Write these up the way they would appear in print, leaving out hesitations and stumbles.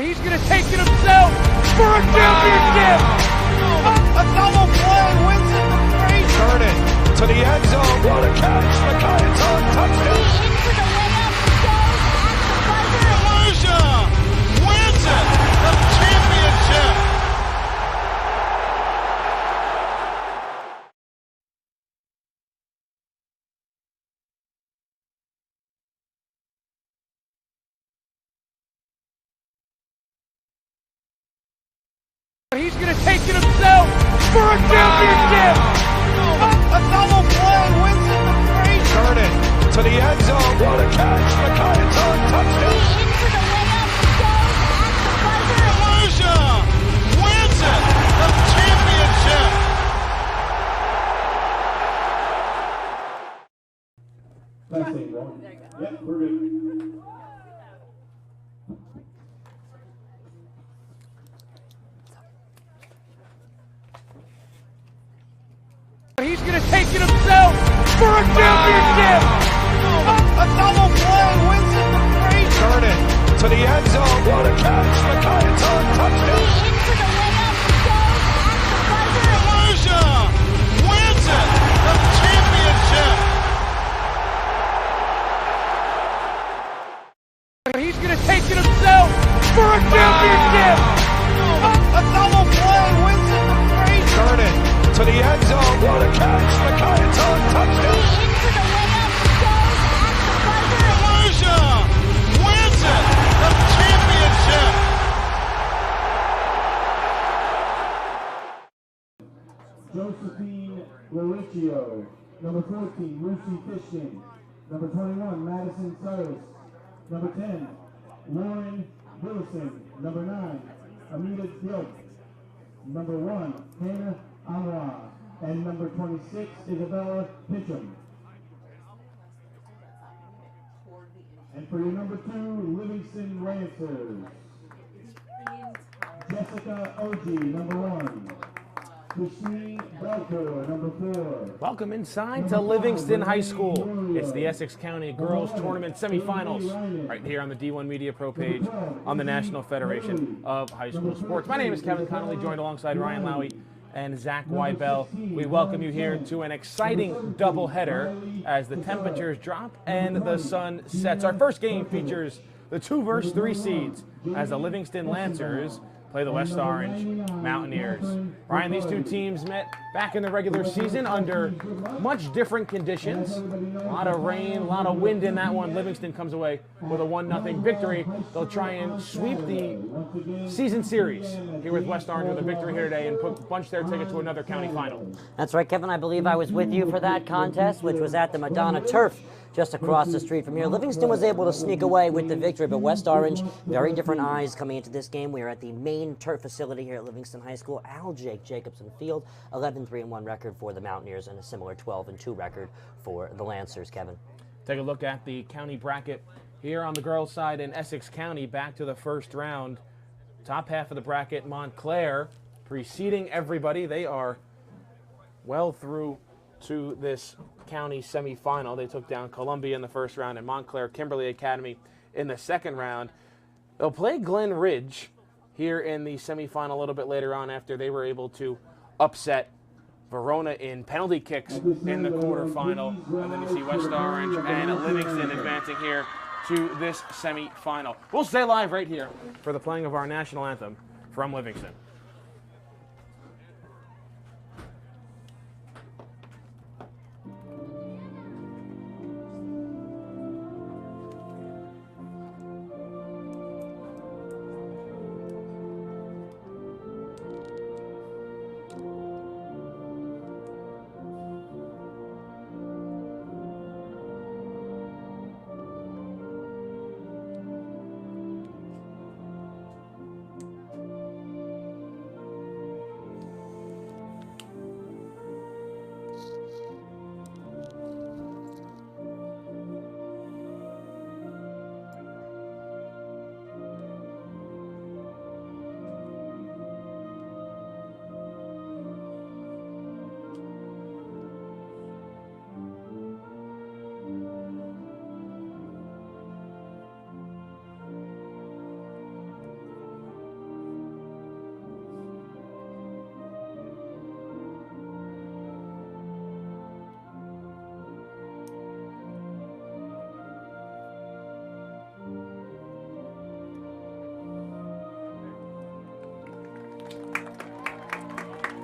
He's going to take it himself for a championship. A double play wins it the break. Turn it to the end zone. What a catch. McKay's on touchdown. Into the layup goes at the buzzer. Elijah wins it. The championship. He's going to take it himself for a championship. A double play wins it the break. Turn it to the end zone. What a catch. McKay's on touchdown. Into the layup goes at the buzzer. Elijah wins it. The championship. Last thing, Ron. Yep, we're good. He's going to take it himself for a championship. A double play wins it the break. Turn it to the end zone. What a catch. McKay's on touchdown. Into the layup goes at the buzzer. Elijah wins it. The championship. He's going to take it himself for a championship. A double play wins it the break. Turn it to the end zone. What a catch. McKay's on touchdown. Into the layup goes at the buzzer. Elijah wins it. The championship. Josephine Lauricchio. Number 14, Lucy Fishkin. Number 21, Madison Cyrus. Number 10, Lauren Willison. Number 9, Amita Diop. Number 1, Hannah Amra. And number 26, Isabella Pitcham. And for your number 2, Livingston Lancers, Jessica Oji, number 1. Christine Belcour, number 4. Welcome inside to Livingston High School. It's the Essex County Girls Tournament Semifinals right here on the D1 Media Pro page on the National Federation of High School Sports. My name is Kevin Connolly, joined alongside Ryan Lowy and Zach Weibel. We welcome you here to an exciting doubleheader as the temperatures drop and the sun sets. Our first game features the 2 versus 3 seeds as the Livingston Lancers play the West Orange Mountaineers. Ryan, these two teams met back in the regular season under much different conditions. A lot of rain, a lot of wind in that one. Livingston comes away with a 1-0 victory. They'll try and sweep the season series here with West Orange with a victory here today and punch their ticket to another county final. That's right, Kevin. I believe I was with you for that contest, which was at the Madonna Turf just across the street from here. Livingston was able to sneak away with the victory, but West Orange, very different eyes coming into this game. We are at the main turf facility here at Livingston High School. Jacobson Field, 11-3-1 record for the Mountaineers and a similar 12-2 record for the Lancers, Kevin. Take a look at the county bracket here on the girls' side in Essex County, back to the first round. Top half of the bracket, Montclair preceding everybody. They are well through to this county semifinal. They took down Columbia in the first round and Montclair Kimberly Academy in the second round. They'll play Glen Ridge here in the semifinal a little bit later on after they were able to upset Verona in penalty kicks in the quarterfinal. And then you see West Orange and Livingston advancing here to this semifinal. We'll stay live right here for the playing of our national anthem from Livingston.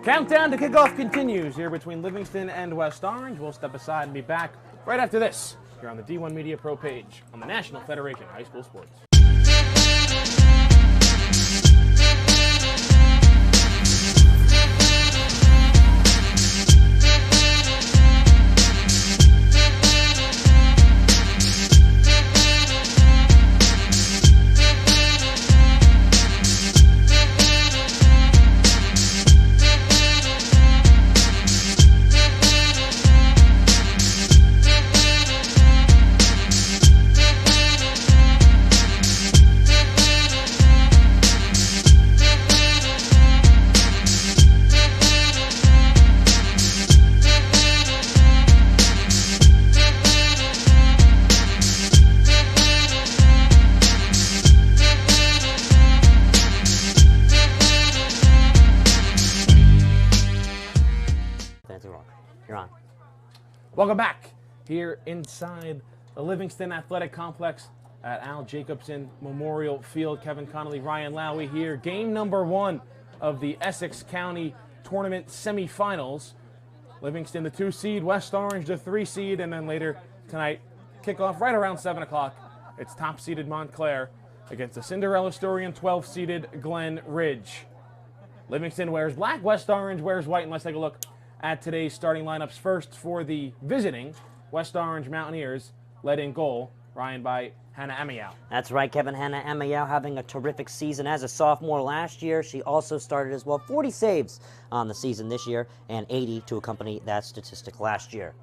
Countdown to kickoff continues here between Livingston and West Orange. We'll step aside and be back right after this here on the D1 Media Pro page on the National Federation of High School Sports. Welcome back here inside the Livingston Athletic Complex at Al Jacobson Memorial Field. Kevin Connolly, Ryan Lowy here. Game number 1 of the Essex County Tournament semifinals. Livingston, the 2 seed, West Orange, the 3 seed, and then later tonight, kickoff right around 7 o'clock. It's top-seeded Montclair against the Cinderella story and 12-seeded Glen Ridge. Livingston wears black, West Orange wears white, and let's take a look at today's starting lineups. First for the visiting West Orange Mountaineers, led in goal, Ryan, by Hannah Amiao. That's right, Kevin. Hannah Amiao having a terrific season as a sophomore last year. She also started as well, 40 saves on the season this year and 80 to accompany that statistic last year.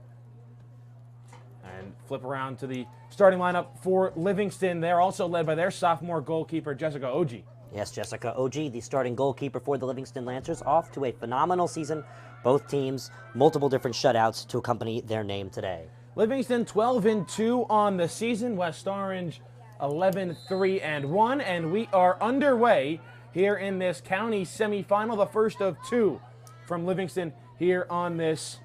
And flip around to the starting lineup for Livingston. They're also led by their sophomore goalkeeper, Jessica Oji. Yes, Jessica Oji, the starting goalkeeper for the Livingston Lancers, off to a phenomenal season. Both teams, multiple different shutouts to accompany their name today. Livingston 12-2 on the season. West Orange 11-3-1, and we are underway here in this county semifinal, the first of 2 from Livingston here on this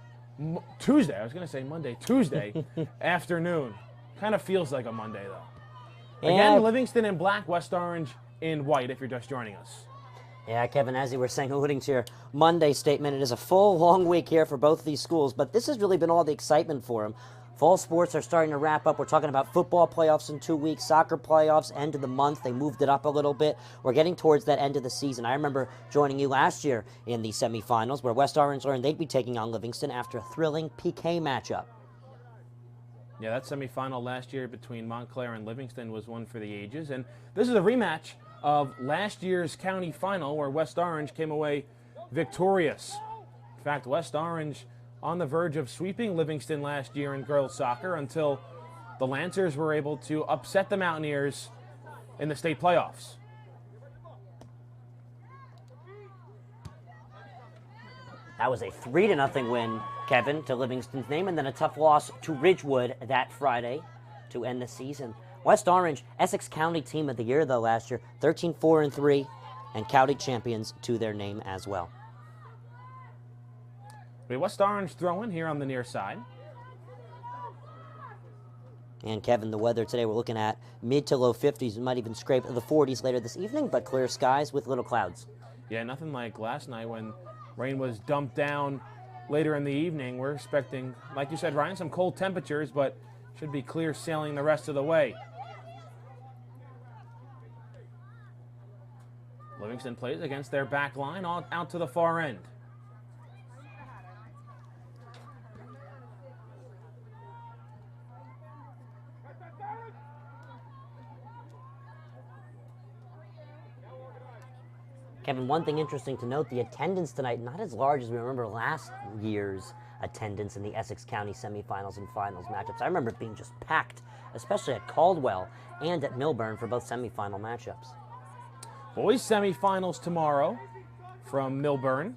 Tuesday. I was going to say Monday, Tuesday afternoon. Kind of feels like a Monday though. Again, Livingston in black, West Orange in white. If you're just joining us. Yeah, Kevin, as you were saying, alluding to your Monday statement, it is a full, long week here for both of these schools, but this has really been all the excitement for them. Fall sports are starting to wrap up. We're talking about football playoffs in 2 weeks, soccer playoffs, end of the month. They moved it up a little bit. We're getting towards that end of the season. I remember joining you last year in the semifinals where West Orange learned they'd be taking on Livingston after a thrilling PK matchup. Yeah, that semifinal last year between Montclair and Livingston was one for the ages, and this is a rematch of last year's county final where West Orange came away victorious. In fact, West Orange on the verge of sweeping Livingston last year in girls soccer until the Lancers were able to upset the Mountaineers in the state playoffs. That was a 3-0 win, Kevin, to Livingston's name, and then a tough loss to Ridgewood that Friday to end the season. West Orange, Essex County Team of the Year, though, last year, 13-4-3, and county champions to their name as well. West Orange throwing here on the near side. And Kevin, the weather today, we're looking at mid to low 50s. We might even scrape the 40s later this evening, but clear skies with little clouds. Yeah, nothing like last night when rain was dumped down later in the evening. We're expecting, like you said, Ryan, some cold temperatures, but should be clear sailing the rest of the way. Livingston plays against their back line out to the far end. Kevin, one thing interesting to note, the attendance tonight, not as large as we remember last year's attendance in the Essex County semifinals and finals matchups. I remember it being just packed, especially at Caldwell and at Milburn for both semifinal matchups. Boys semifinals tomorrow from Milburn,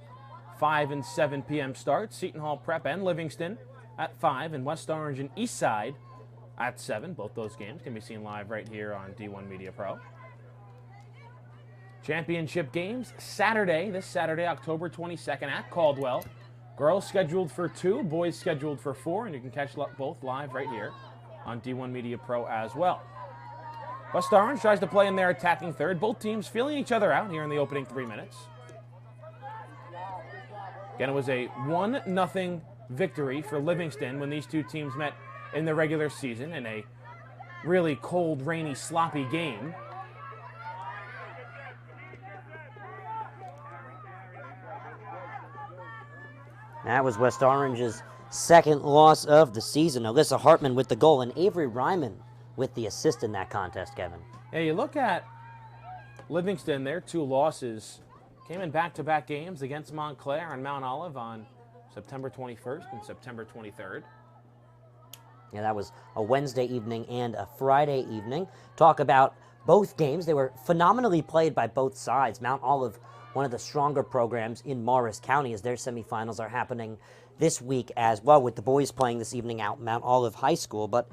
5 and 7 p.m. start. Seton Hall Prep and Livingston at 5, and West Orange and Eastside at 7. Both those games can be seen live right here on D1 Media Pro. Championship games Saturday, this Saturday, October 22nd at Caldwell. Girls scheduled for 2, boys scheduled for 4, and you can catch both live right here on D1 Media Pro as well. West Orange tries to play in their attacking third. Both teams feeling each other out here in the opening 3 minutes. Again, it was a 1-0 victory for Livingston when these two teams met in the regular season in a really cold, rainy, sloppy game. That was West Orange's second loss of the season. Alyssa Hartman with the goal and Avery Ryman with the assist in that contest, Kevin. Yeah, you look at Livingston, their 2 losses came in back-to-back games against Montclair and Mount Olive on September 21st and September 23rd. Yeah, that was a Wednesday evening and a Friday evening. Talk about both games. They were phenomenally played by both sides. Mount Olive, one of the stronger programs in Morris County, as their semifinals are happening this week as well, with the boys playing this evening out Mount Olive High School. But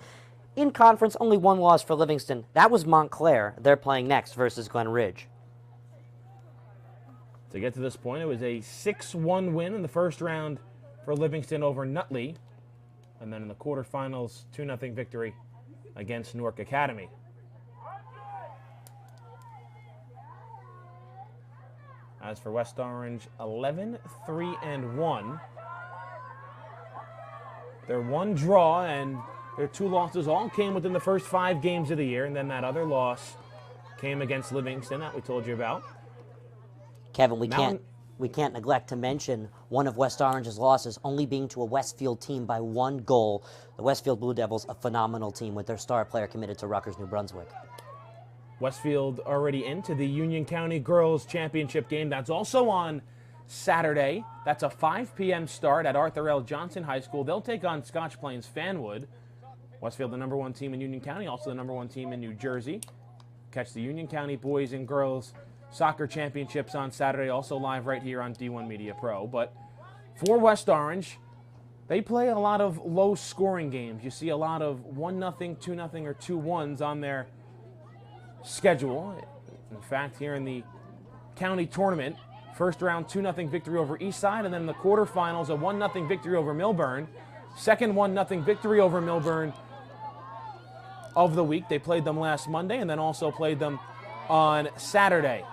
in conference, only 1 loss for Livingston. That was Montclair. They're playing next versus Glen Ridge. To get to this point, it was a 6-1 win in the first round for Livingston over Nutley. And then in the quarterfinals, 2-0 victory against Newark Academy. As for West Orange, 11-3-1. Their 1 draw and their 2 losses all came within the first 5 games of the year, and then that other loss came against Livingston that we told you about. Kevin, we can't neglect to mention one of West Orange's losses only being to a Westfield team by 1 goal. The Westfield Blue Devils, a phenomenal team with their star player committed to Rutgers, New Brunswick. Westfield already into the Union County Girls Championship game. That's also on Saturday. That's a 5 p.m. start at Arthur L. Johnson High School. They'll take on Scotch Plains Fanwood. Westfield, the #1 team in Union County, also the #1 team in New Jersey. Catch the Union County Boys and Girls Soccer Championships on Saturday, also live right here on D1 Media Pro. But for West Orange, they play a lot of low-scoring games. You see a lot of 1-0, 2-0, or 2-1s on their schedule. In fact, here in the county tournament, first round 2-0 victory over Eastside, and then in the quarterfinals, a 1-0 victory over Millburn. Second 1-0 victory over Millburn of the week. They played them last Monday and then also played them on Saturday.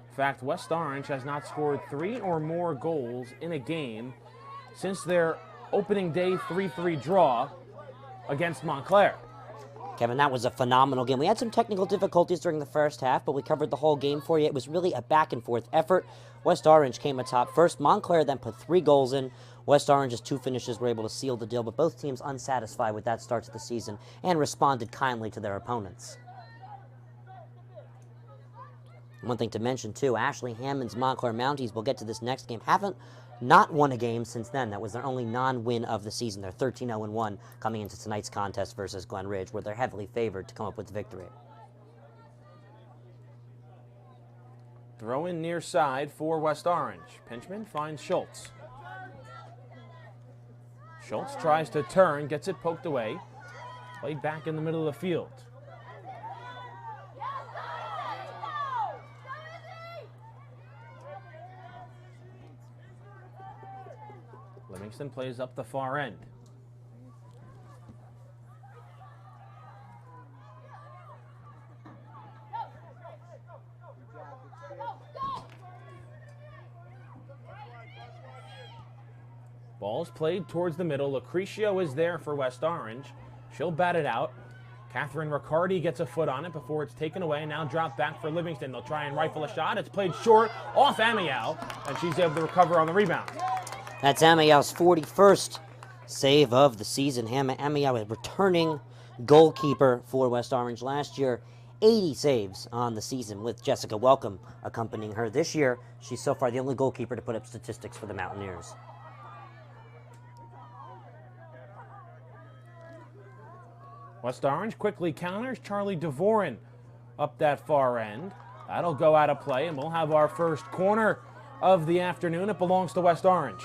In fact, West Orange has not scored 3 or more goals in a game since their opening day 3-3 draw against Montclair. Kevin, that was a phenomenal game. We had some technical difficulties during the first half, but we covered the whole game for you. It was really a back-and-forth effort. West Orange came atop first. Montclair then put 3 goals in. West Orange's 2 finishes were able to seal the deal, but both teams unsatisfied with that start to the season and responded kindly to their opponents. One thing to mention, too, Ashley Hammond's Montclair Mounties, we'll get to this next game, haven't not won a game since then. That was their only non-win of the season. They're 13-0-1 coming into tonight's contest versus Glen Ridge, where they're heavily favored to come up with the victory. Throw in near side for West Orange. Pinchman finds Schultz. Schultz tries to turn, gets it poked away. Played back in the middle of the field. Livingston plays up the far end. Ball's played towards the middle. Lucrecio is there for West Orange. She'll bat it out. Catherine Riccardi gets a foot on it before it's taken away. Now dropped back for Livingston. They'll try and rifle a shot. It's played short off Amiel, and she's able to recover on the rebound. That's Amiel's 41st save of the season. Amiel, a returning goalkeeper for West Orange last year. 80 saves on the season with Jessica Welcome accompanying her. This year, she's so far the only goalkeeper to put up statistics for the Mountaineers. West Orange quickly counters. Charlie Devorin up that far end. That'll go out of play, and we'll have our first corner of the afternoon. It belongs to West Orange.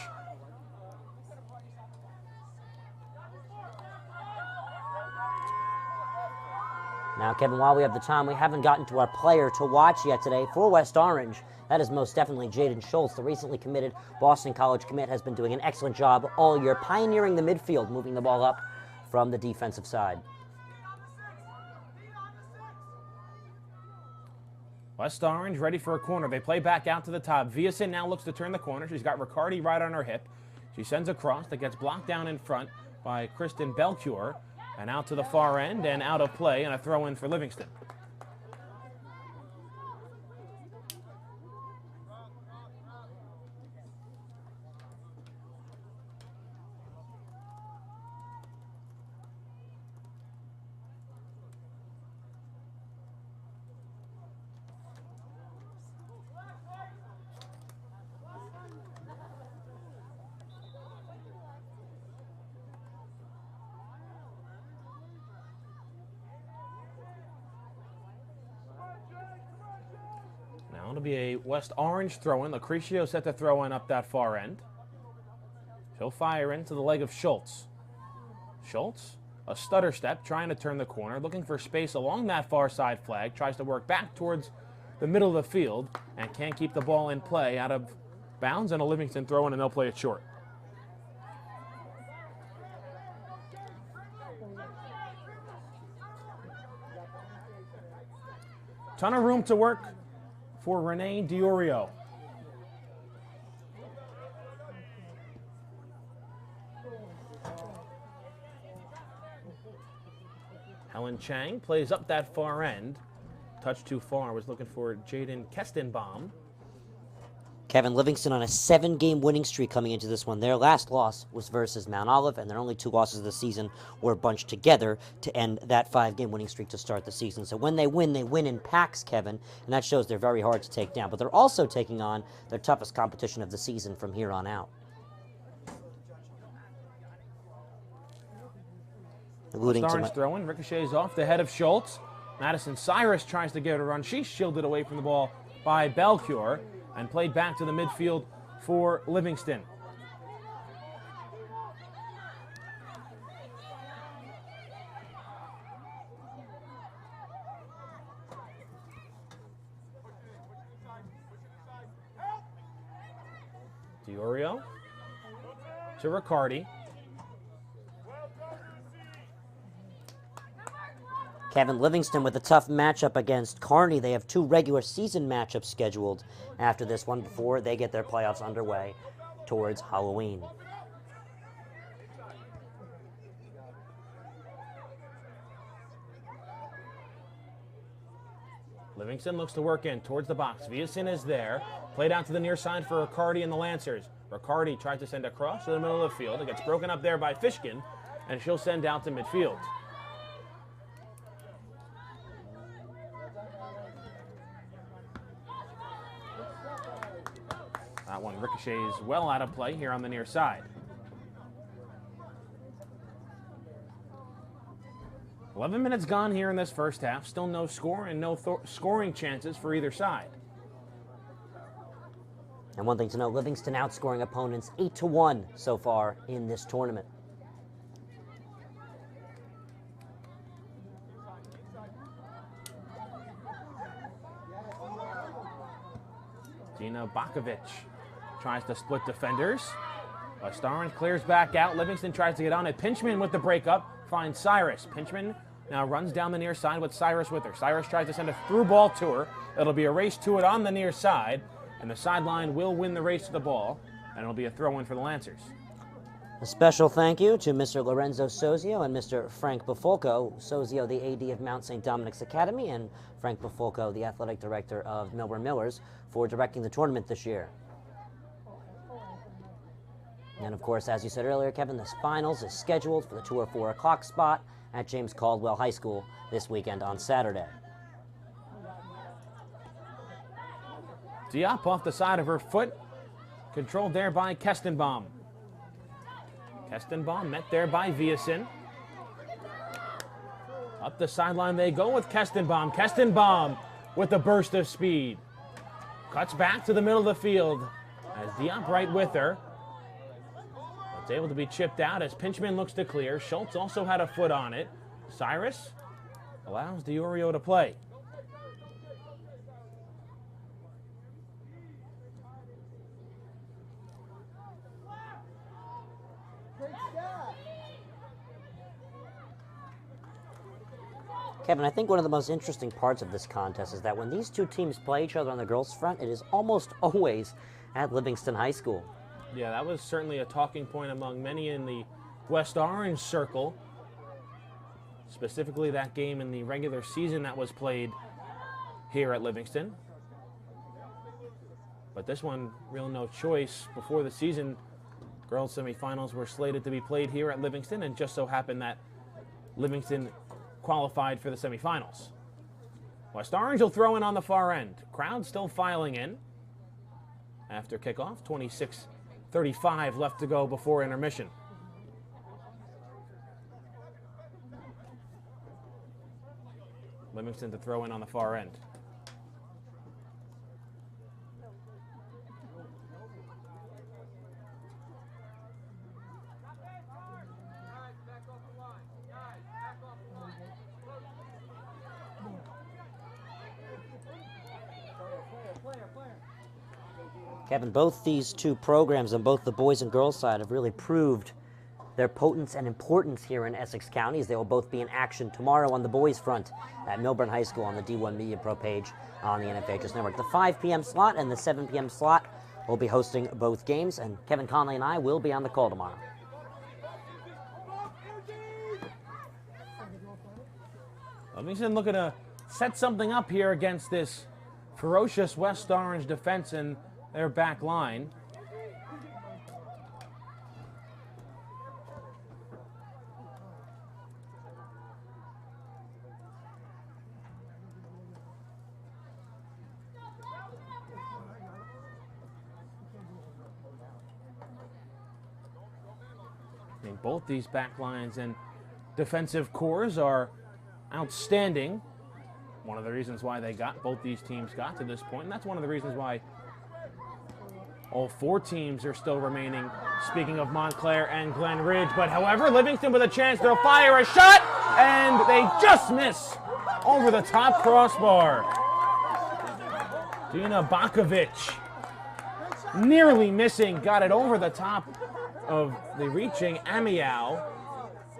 Now, Kevin, while we have the time, we haven't gotten to our player to watch yet today for West Orange. That is most definitely Jaden Schultz. The recently committed Boston College commit has been doing an excellent job all year, pioneering the midfield, moving the ball up from the defensive side. West Orange ready for a corner. They play back out to the top. Viasin now looks to turn the corner. She's got Riccardi right on her hip. She sends a cross that gets blocked down in front by Kristen Belcure. And out to the far end and out of play, and a throw in for Livingston. Now it'll be a West Orange throw-in. Lucrecio set the throw-in up that far end. She'll fire into the leg of Schultz. Schultz, a stutter step, trying to turn the corner, looking for space along that far side flag, tries to work back towards the middle of the field, and can't keep the ball in play, out of bounds, and a Livingston throw-in, and they'll play it short. Ton of room to work for Renee Diorio. Helen Chang plays up that far end. Touch too far, was looking for Jaden Kestenbaum. Kevin, Livingston on a 7-game winning streak coming into this one. Their last loss was versus Mount Olive, and their only 2 losses of the season were bunched together to end that 5-game winning streak to start the season. So when they win in packs, Kevin, and that shows they're very hard to take down. But they're also taking on their toughest competition of the season from here on out. Orange throw-in, ricochets off the head of Schultz. Madison Cyrus tries to get a run. She's shielded away from the ball by Belcure and played back to the midfield for Livingston. Diorio to Riccardi. Kevin, Livingston with a tough matchup against Kearney. They have 2 regular season matchups scheduled after this one before they get their playoffs underway towards Halloween. Livingston looks to work in towards the box. Viasin is there. Played out to the near side for Riccardi and the Lancers. Riccardi tries to send a cross to the middle of the field. It gets broken up there by Fishkin, and she'll send out to midfield. That one ricochets well out of play here on the near side. 11 minutes gone here in this first half. Still no score and no scoring chances for either side. And one thing to note, Livingston outscoring opponents 8-1 so far in this tournament. Dina Bakovic tries to split defenders. West Orange clears back out. Livingston tries to get on it. Pinchman with the breakup finds Cyrus. Pinchman now runs down the near side with Cyrus with her. Cyrus tries to send a through ball to her. It'll be a race to it on the near side, and the sideline will win the race to the ball, and it'll be a throw-in for the Lancers. A special thank you to Mr. Lorenzo Sozio and Mr. Frank Bufolco. Sozio, the AD of Mount St. Dominic's Academy, and Frank Bufolco, the athletic director of Millburn Millers, for directing the tournament this year. And of course, as you said earlier, Kevin, the finals is scheduled for the 2 or 4 o'clock spot at James Caldwell High School this weekend on Saturday. Diop off the side of her foot, controlled there by Kestenbaum. Kestenbaum met there by Viasin. Up the sideline they go with Kestenbaum. Kestenbaum with a burst of speed. Cuts back to the middle of the field as Diop right with her. It's able to be chipped out as Pinchman looks to clear. Schultz also had a foot on it. Cyrus allows Diorio to play. Kevin, I think one of the most interesting parts of this contest is that when these two teams play each other on the girls' front, it is almost always at Livingston High School. Yeah, that was certainly a talking point among many in the West Orange circle. Specifically that game in the regular season that was played here at Livingston. But this one, real no choice. Before the season, girls semifinals were slated to be played here at Livingston, and just so happened that Livingston qualified for the semifinals. West Orange will throw in on the far end. Crowd still filing in after kickoff. 26:35 left to go before intermission. Livingston to throw in on the far end. Kevin, both these two programs on both the boys and girls side have really proved their potence and importance here in Essex County, as they will both be in action tomorrow on the boys front at Milburn High School on the D1 Media Pro page on the NFHS Network. The 5 p.m. slot and the 7 p.m. slot will be hosting both games, and Kevin Conley and I will be on the call tomorrow. Livingston looking to set something up here against this ferocious West Orange defense and their back line. I mean, both these back lines and defensive cores are outstanding. One of the reasons why both these teams got to this point, and that's one of the reasons why all 4 teams are still remaining. Speaking of Montclair and Glen Ridge, but however, Livingston with a chance to fire a shot, and they just miss over the top crossbar. Dina Bakovic nearly missing, got it over the top of the reaching Amiao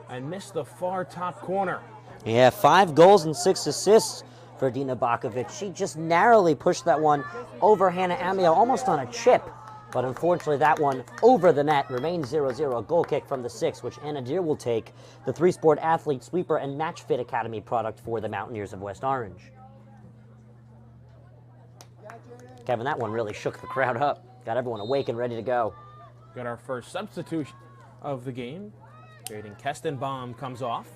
and missed the far top corner. Yeah, 5 goals and 6 assists for Dina Bakovic. She just narrowly pushed that one over Hannah Amiao, almost on a chip. But unfortunately, that one over the net remains 0-0. A goal kick from the 6, which Anna Deere will take, the 3-sport athlete, sweeper, and Match Fit Academy product for the Mountaineers of West Orange. Kevin, that one really shook the crowd up. Got everyone awake and ready to go. Got our first substitution of the game. Jaden Kestenbaum comes off.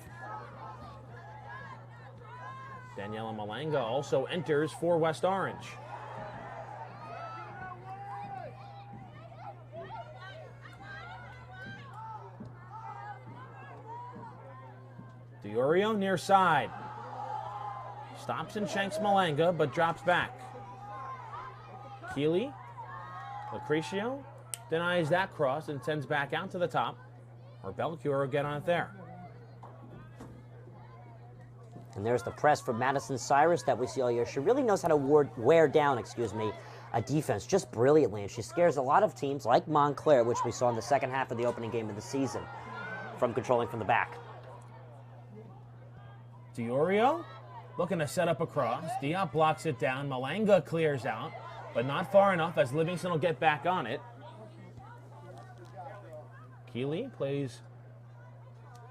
Daniela Malanga also enters for West Orange. Diorio near side. Stops and shanks Malanga, but drops back. Keeley, Lucrecio denies that cross and sends back out to the top. Or Belcure will get on it there. And there's the press from Madison Cyrus that we see all year. She really knows how to wear down, a defense just brilliantly. And she scares a lot of teams like Montclair, which we saw in the second half of the opening game of the season, from controlling from the back. Diorio looking to set up a cross. Diop blocks it down. Malanga clears out, but not far enough as Livingston will get back on it. Keeley plays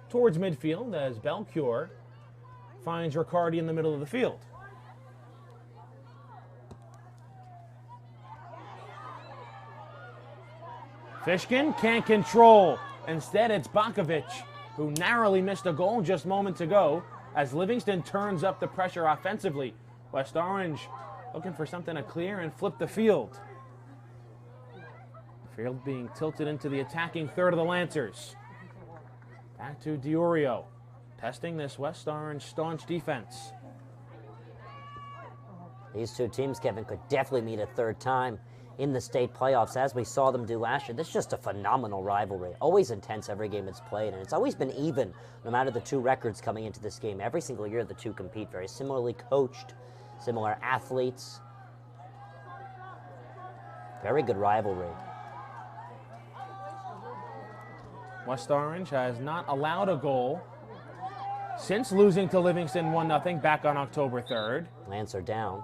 towards midfield as Belcure finds Riccardi in the middle of the field. Fishkin can't control. Instead, it's Bakovic, who narrowly missed a goal just moments ago as Livingston turns up the pressure offensively. West Orange looking for something to clear and flip the field. Field being tilted into the attacking third of the Lancers. Back to Diorio, testing this West Orange staunch defense. These two teams, Kevin, could definitely meet a third time in the state playoffs, as we saw them do last year. This is just a phenomenal rivalry. Always intense every game it's played, and it's always been even, no matter the two records coming into this game. Every single year the two compete, very similarly coached, similar athletes. Very good rivalry. West Orange has not allowed a goal since losing to Livingston 1-0 back on October 3rd. Lance are down.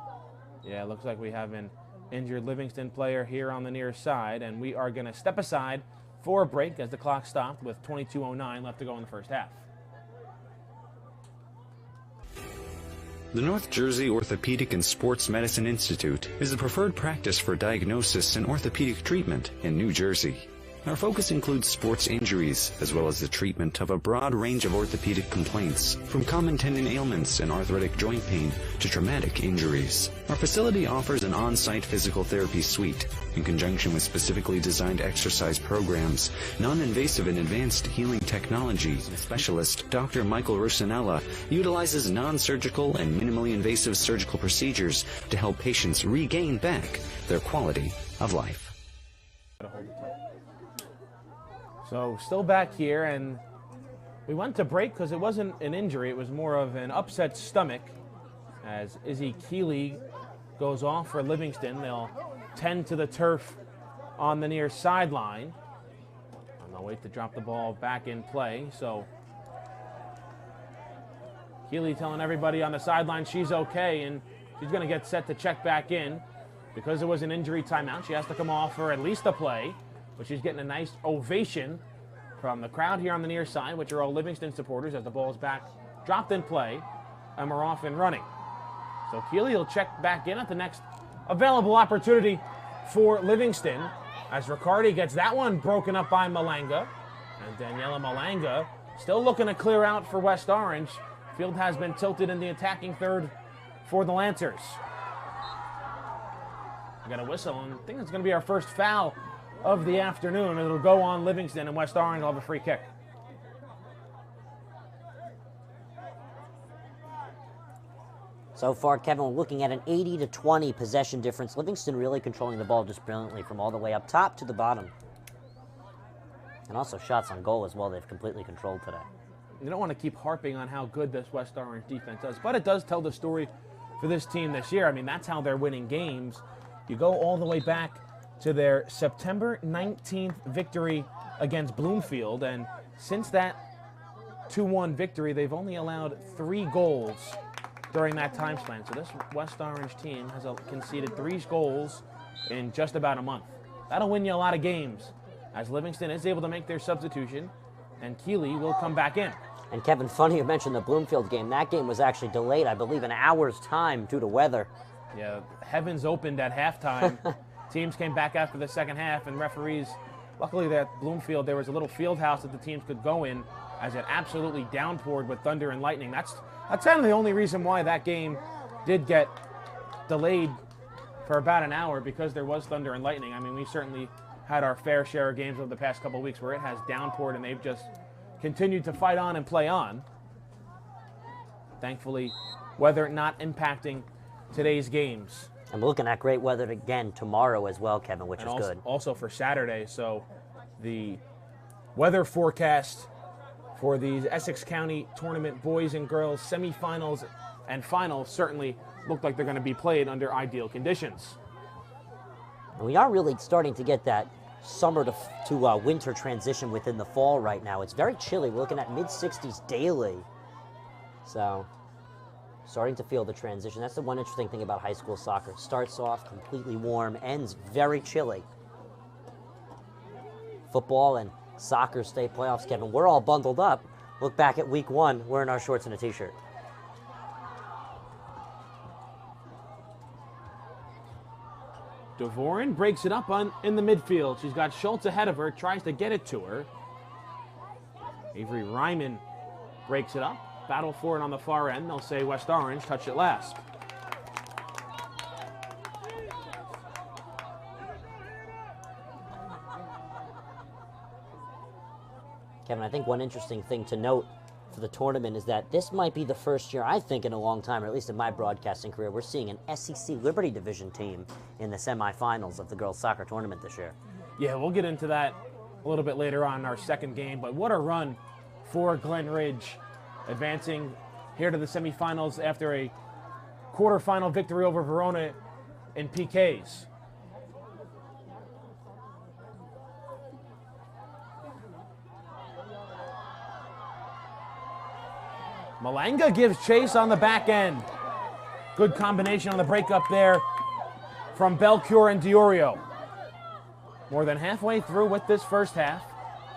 Yeah, it looks like we have an injured Livingston player here on the near side, and we are going to step aside for a break as the clock stopped with 22:09 left to go in the first half. The North Jersey Orthopedic and Sports Medicine Institute is the preferred practice for diagnosis and orthopedic treatment in New Jersey. Our focus includes sports injuries, as well as the treatment of a broad range of orthopedic complaints, from common tendon ailments and arthritic joint pain to traumatic injuries. Our facility offers an on-site physical therapy suite, in conjunction with specifically designed exercise programs, non-invasive and advanced healing technology. Specialist Dr. Michael Rosanella utilizes non-surgical and minimally invasive surgical procedures to help patients regain back their quality of life. So still back here, and we went to break because it wasn't an injury, it was more of an upset stomach as Izzy Keeley goes off for Livingston. They'll tend to the turf on the near sideline, and they'll wait to drop the ball back in play. So Keeley telling everybody on the sideline she's okay, and she's going to get set to check back in. Because it was an injury timeout, she has to come off for at least a play. But she's getting a nice ovation from the crowd here on the near side, which are all Livingston supporters, as the ball is back, dropped in play, and we're off and running. So Keeley will check back in at the next available opportunity for Livingston, as Riccardi gets that one broken up by Malanga. And Daniela Malanga still looking to clear out for West Orange. Field has been tilted in the attacking third for the Lancers. I got a whistle, and I think it's going to be our first foul of the afternoon. It'll go on Livingston, and West Orange will have a free kick. So far, Kevin, we're looking at an 80-20 possession difference. Livingston really controlling the ball just brilliantly from all the way up top to the bottom. And also shots on goal as well, they've completely controlled today. You don't want to keep harping on how good this West Orange defense is, but it does tell the story for this team this year. I mean, that's how they're winning games. You go all the way back to their September 19th victory against Bloomfield, and since that 2-1 victory, they've only allowed 3 goals during that time span. So this West Orange team has conceded 3 goals in just about a month. That'll win you a lot of games, as Livingston is able to make their substitution, and Keeley will come back in. And Kevin, funny you mentioned the Bloomfield game. That game was actually delayed, I believe, an hour's time due to weather. Yeah, heavens opened at halftime. Teams came back after the second half, and referees, luckily that Bloomfield, there was a little field house that the teams could go in, as it absolutely downpoured with thunder and lightning. That's kind of the only reason why that game did get delayed for about an hour, because there was thunder and lightning. I mean, we certainly had our fair share of games over the past couple of weeks where it has downpoured and they've just continued to fight on and play on. Thankfully, weather not impacting today's games. And we're looking at great weather again tomorrow as well, Kevin, which is good. Also for Saturday, so the weather forecast for these Essex County Tournament boys and girls semifinals and finals certainly look like they're going to be played under ideal conditions. And we are really starting to get that summer to winter transition within the fall right now. It's very chilly. We're looking at mid-60s daily. So starting to feel the transition. That's the one interesting thing about high school soccer. Starts off completely warm, ends very chilly. Football and soccer state playoffs, Kevin, we're all bundled up. Look back at week 1, we're in our shorts and a t-shirt. Devoren breaks it up in the midfield. She's got Schultz ahead of her, tries to get it to her. Avery Ryman breaks it up. Battle for it on the far end. They'll say West Orange touched it last. Kevin, I think one interesting thing to note for the tournament is that this might be the first year, I think, in a long time, or at least in my broadcasting career, we're seeing an SEC Liberty Division team in the semifinals of the girls' soccer tournament this year. Yeah, we'll get into that a little bit later on in our second game, but what a run for Glen Ridge, advancing here to the semifinals after a quarterfinal victory over Verona in PKs. Malanga gives chase on the back end. Good combination on the breakup there from Belcure and Diorio. More than halfway through with this first half.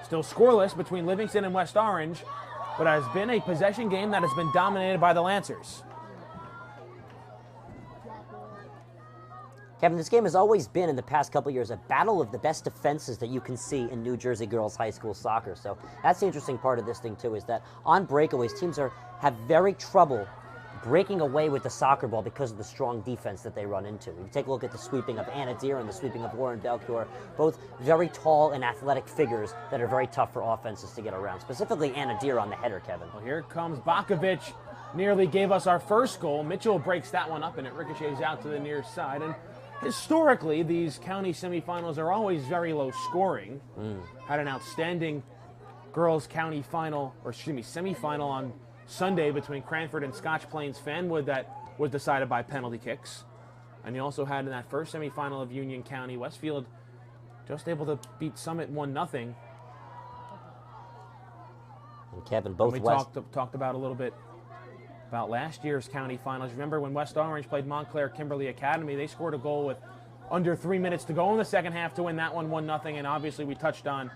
Still scoreless between Livingston and West Orange, but has been a possession game that has been dominated by the Lancers. Kevin, this game has always been, in the past couple of years, a battle of the best defenses that you can see in New Jersey girls high school soccer. So that's the interesting part of this thing, too, is that on breakaways, teams have very trouble breaking away with the soccer ball because of the strong defense that they run into. You take a look at the sweeping of Anna Deere and the sweeping of Lauren Belcure, both very tall and athletic figures that are very tough for offenses to get around, specifically Anna Deere on the header, Kevin. Well, here comes Bakovic. Nearly gave us our first goal. Mitchell breaks that one up, and it ricochets out to the near side. And historically, these county semifinals are always very low scoring. Had an outstanding girls county final, or excuse me, semifinal on Sunday between Cranford and Scotch Plains Fanwood that was decided by penalty kicks. And you also had in that first semifinal of Union County, Westfield just able to beat Summit 1-0. And Kevin, both we talked about a little bit about last year's county finals. Remember when West Orange played Montclair Kimberly Academy, they scored a goal with under 3 minutes to go in the second half to win that one 1-0. And obviously we touched on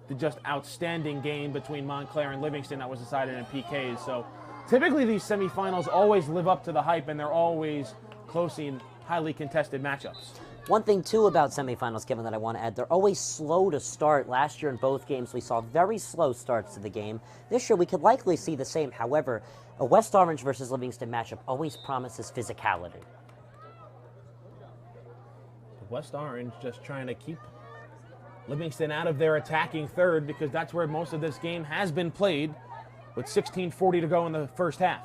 the just outstanding game between Montclair and Livingston that was decided in PKs. So typically these semifinals always live up to the hype, and they're always close and highly contested matchups. One thing, too, about semifinals, Kevin, that I want to add, they're always slow to start. Last year in both games, we saw very slow starts to the game. This year, we could likely see the same. However, a West Orange versus Livingston matchup always promises physicality. West Orange just trying to keep Livingston out of their attacking third, because that's where most of this game has been played, with 16:40 to go in the first half.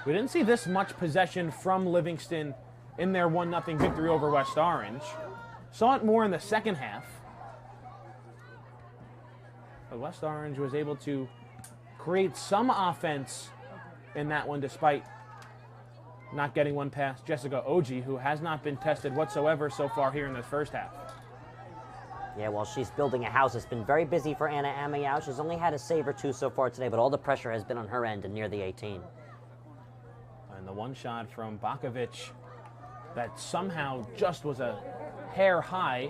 We didn't see this much possession from Livingston in their 1-0 victory over West Orange. Saw it more in the second half. But West Orange was able to create some offense in that one, despite not getting one past Jessica Oji, who has not been tested whatsoever so far here in the first half. Yeah, well, she's building a house. It's been very busy for Anna Amiao. She's only had a save or two so far today, but all the pressure has been on her end and near the 18. And the one shot from Bakovic that somehow just was a hair high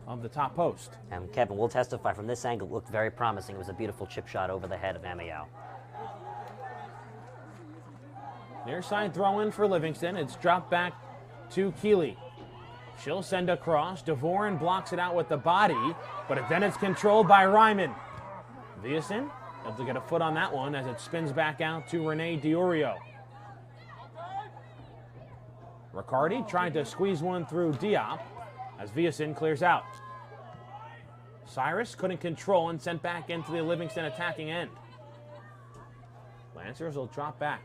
of the top post. And Kevin will testify from this angle, it looked very promising. It was a beautiful chip shot over the head of Amiao. Near side throw in for Livingston. It's dropped back to Keeley. She'll send across. DeVoren blocks it out with the body, but then it's controlled by Ryman. Viason able to get a foot on that one as it spins back out to Renee Diorio. Riccardi tried to squeeze one through Diop as Viason clears out. Cyrus couldn't control and sent back into the Livingston attacking end. Lancers will drop back.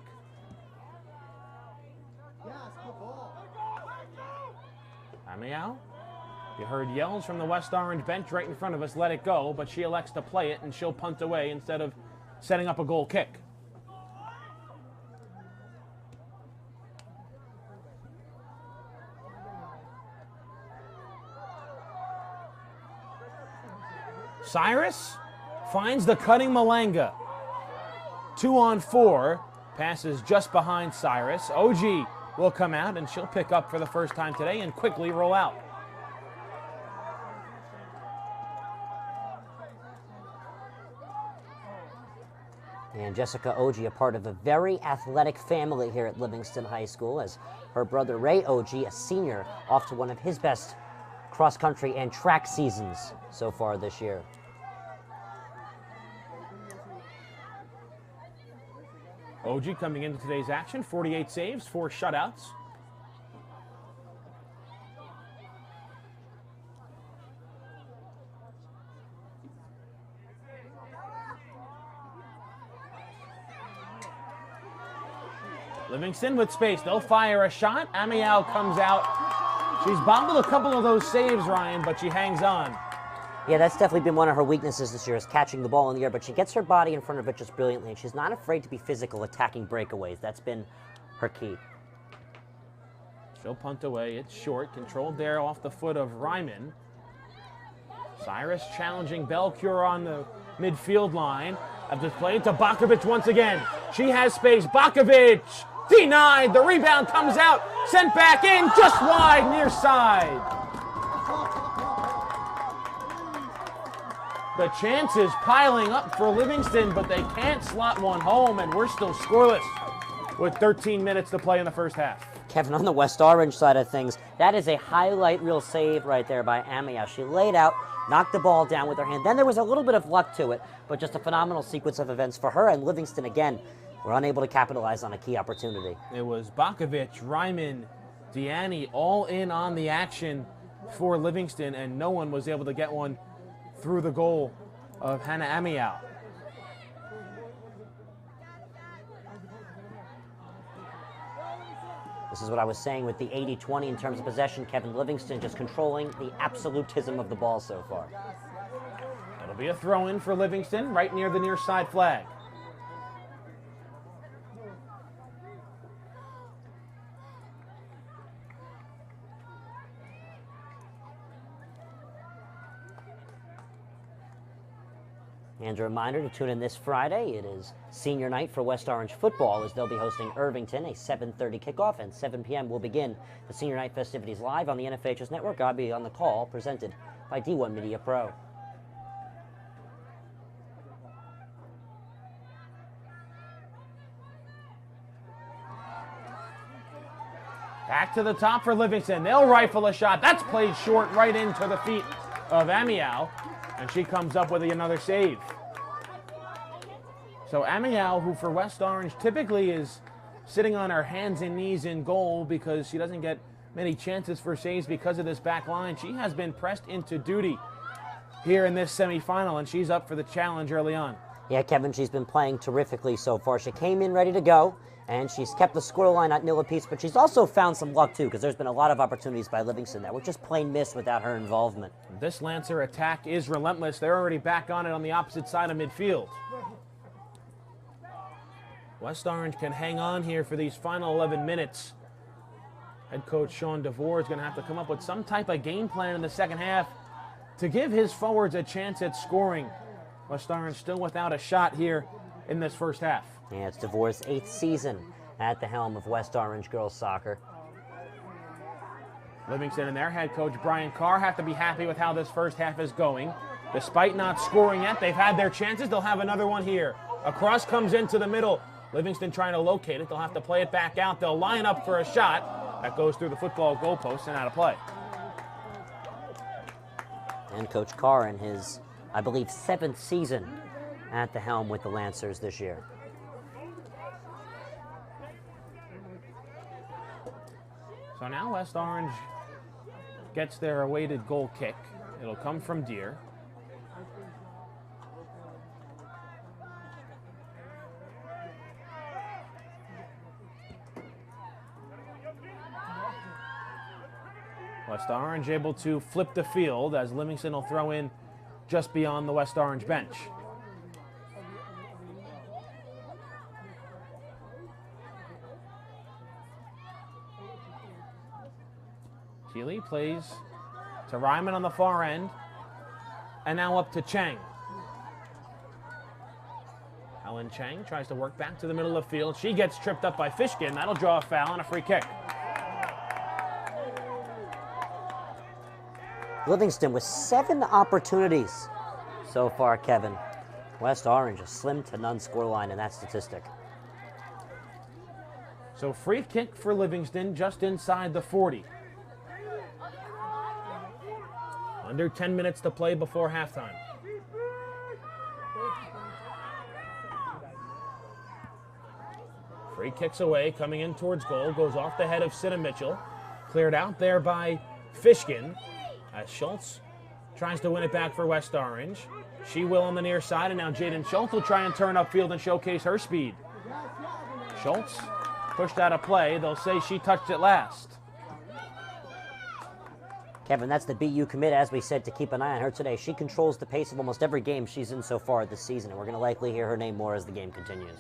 Amiao, you heard yells from the West Orange bench right in front of us, let it go, but she elects to play it and she'll punt away instead of setting up a goal kick. Cyrus finds the cutting Malanga. 2-on-4, passes just behind Cyrus. OG will come out and she'll pick up for the first time today and quickly roll out. And Jessica Oji, a part of a very athletic family here at Livingston High School, as her brother Ray Oji, a senior, off to one of his best cross-country and track seasons so far this year. Oji coming into today's action, 48 saves, 4 shutouts. Livingston with space, they'll fire a shot. Amiao comes out. She's bobbled a couple of those saves, Ryan, but she hangs on. Yeah, that's definitely been one of her weaknesses this year, is catching the ball in the air, but she gets her body in front of it just brilliantly, and she's not afraid to be physical attacking breakaways. That's been her key. She'll punt away. It's short, controlled there off the foot of Ryman. Cyrus challenging Belcure on the midfield line. Of this play to Bakovic once again. She has space. Bakovic denied. The rebound comes out. Sent back in, just wide, near side. The chances piling up for Livingston, but they can't slot one home, and we're still scoreless with 13 minutes to play in the first half. Kevin, on the West Orange side of things, that is a highlight reel save right there by Amia. She laid out, knocked the ball down with her hand. Then there was a little bit of luck to it, but just a phenomenal sequence of events for her. And Livingston, again, were unable to capitalize on a key opportunity. It was Bakovic, Ryman, Deani all in on the action for Livingston, and no one was able to get one through the goal of Hannah Amiau. This is what I was saying with the 80-20 in terms of possession. Kevin, Livingston just controlling the absolutism of the ball so far. It'll be a throw-in for Livingston right near the near side flag. And a reminder to tune in this Friday. It is senior night for West Orange football as they'll be hosting Irvington, a 7:30 kickoff, and 7 p.m. will begin the senior night festivities live on the NFHS network. I'll be on the call, presented by D1 Media Pro. Back to the top for Livingston. They'll rifle a shot. That's played short right into the feet of Amiau, and she comes up with another save. So Amiau, who for West Orange typically is sitting on her hands and knees in goal because she doesn't get many chances for saves because of this back line, she has been pressed into duty here in this semifinal, and she's up for the challenge early on. Yeah, Kevin, she's been playing terrifically so far. She came in ready to go, and she's kept the scoreline at nil apiece, but she's also found some luck, too, because there's been a lot of opportunities by Livingston that were just plain missed without her involvement. This Lancer attack is relentless. They're already back on it on the opposite side of midfield. West Orange can hang on here for these final 11 minutes. Head coach Sean DeVore is going to have to come up with some type of game plan in the second half to give his forwards a chance at scoring. West Orange still without a shot here in this first half. Yeah, it's DeVore's 8th season at the helm of West Orange girls soccer. Livingston and their head coach Brian Carr have to be happy with how this first half is going. Despite not scoring yet, they've had their chances. They'll have another one here. A cross comes into the middle. Livingston trying to locate it. They'll have to play it back out. They'll line up for a shot. That goes through the football goalpost and out of play. And Coach Carr in his, I believe, 7th season at the helm with the Lancers this year. So now West Orange gets their awaited goal kick. It'll come from Deer. West Orange able to flip the field as Livingston will throw in just beyond the West Orange bench. Keeley plays to Ryman on the far end, and now up to Chang. Helen Chang tries to work back to the middle of the field. She gets tripped up by Fishkin. That'll draw a foul and a free kick. Livingston with 7 opportunities so far, Kevin. West Orange, a slim to none scoreline in that statistic. So free kick for Livingston just inside the 40. Under 10 minutes to play before halftime. Free kicks away, coming in towards goal, goes off the head of Sidda Mitchell. Cleared out there by Fishkin as Schultz tries to win it back for West Orange. She will on the near side, and now Jaden Schultz will try and turn upfield and showcase her speed. Schultz pushed out of play. They'll say she touched it last. Kevin, that's the BU commit, as we said, to keep an eye on her today. She controls the pace of almost every game she's in so far this season, and we're going to likely hear her name more as the game continues.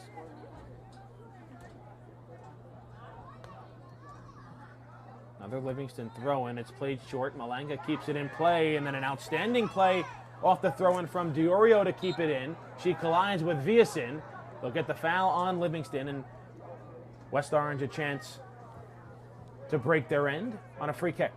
Another Livingston throw-in. It's played short. Malanga keeps it in play, and then an outstanding play off the throw-in from Diorio to keep it in. She collides with Viasin. They'll get the foul on Livingston, and West Orange a chance to break their end on a free kick.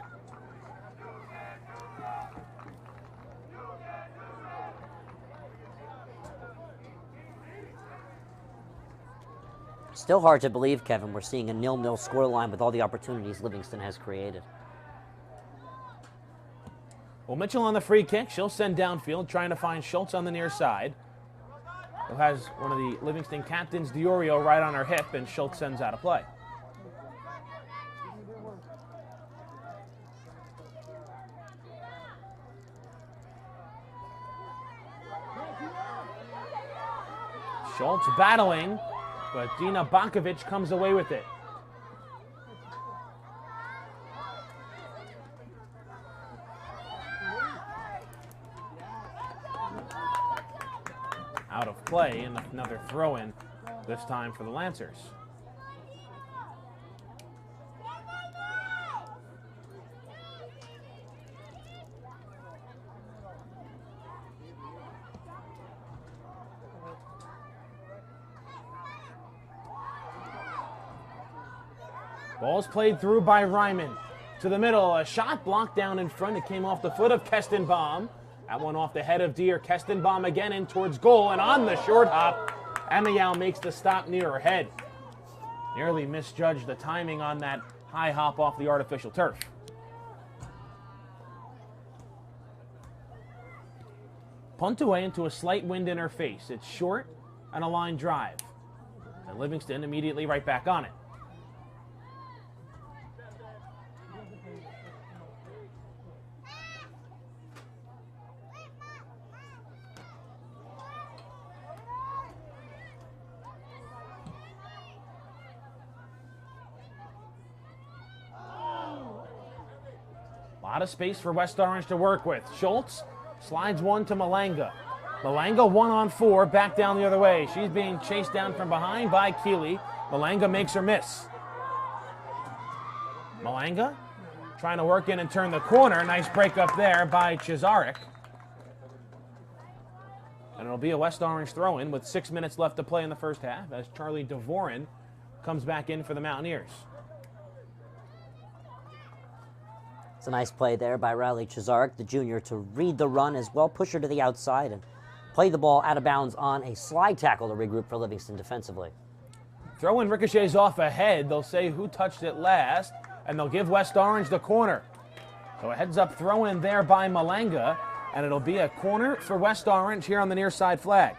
Still hard to believe, Kevin, we're seeing a 0-0 scoreline with all the opportunities Livingston has created. Well, Mitchell on the free kick. She'll send downfield, trying to find Schultz on the near side, who has one of the Livingston captains, Diorio, right on her hip, and Schultz sends out of play. Schultz battling, but Dina Bankovic comes away with it. Out of play, and another throw-in, this time for the Lancers. Ball's played through by Ryman. To the middle, a shot blocked down in front. It came off the foot of Kestenbaum. That one off the head of Deer. Kestenbaum again in towards goal, and on the short hop, Amiel makes the stop near her head. Nearly misjudged the timing on that high hop off the artificial turf. Punt away into a slight wind in her face. It's short and a line drive. And Livingston immediately right back on it. A lot of space for West Orange to work with. Schultz slides one to Malanga. Malanga 1-on-4, back down the other way. She's being chased down from behind by Keeley. Malanga makes her miss. Malanga trying to work in and turn the corner. Nice break up there by Cesarek. And it'll be a West Orange throw-in with 6 minutes left to play in the first half as Charlie Dvorin comes back in for the Mountaineers. It's a nice play there by Riley Cesarek, the junior, to read the run as well, push her to the outside, and play the ball out of bounds on a slide tackle to regroup for Livingston defensively. Throw-in ricochets off ahead. They'll say who touched it last, and they'll give West Orange the corner. So a heads-up throw-in there by Malanga, and it'll be a corner for West Orange here on the near side flag.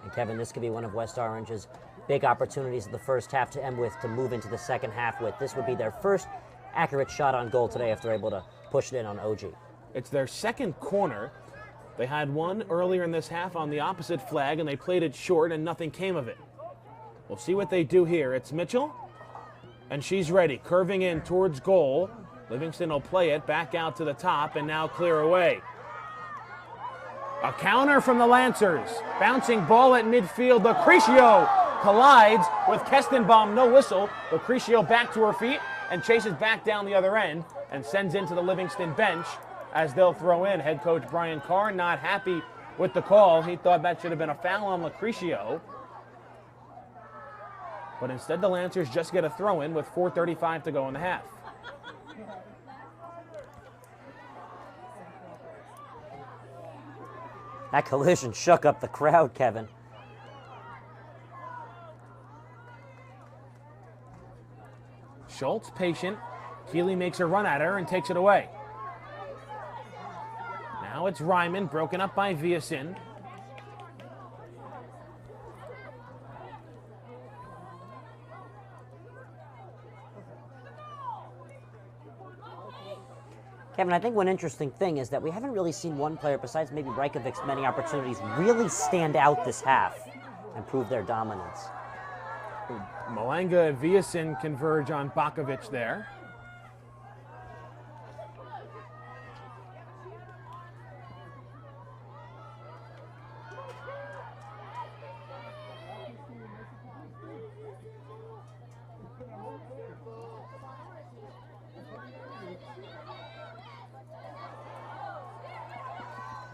And Kevin, this could be one of West Orange's big opportunities of the first half to end with, to move into the second half with. This would be their first accurate shot on goal today if they're able to push it in on OG. It's their second corner. They had one earlier in this half on the opposite flag, and they played it short, and nothing came of it. We'll see what they do here. It's Mitchell, and she's ready, curving in towards goal. Livingston will play it back out to the top, and now clear away. A counter from the Lancers. Bouncing ball at midfield. Lucrecio collides with Kestenbaum, no whistle. Lucrecio back to her feet and chases back down the other end and sends into the Livingston bench as they'll throw in. Head coach Brian Carr not happy with the call. He thought that should have been a foul on Lucrecio. But instead the Lancers just get a throw in with 4:35 to go in the half. That collision shook up the crowd, Kevin. Schultz, patient. Keeley makes a run at her and takes it away. Now it's Ryman, broken up by Viasin. Kevin, I think one interesting thing is that we haven't really seen one player, besides maybe Reykjavik's many opportunities, really stand out this half and prove their dominance. Malanga and Viasin converge on Bakovic there.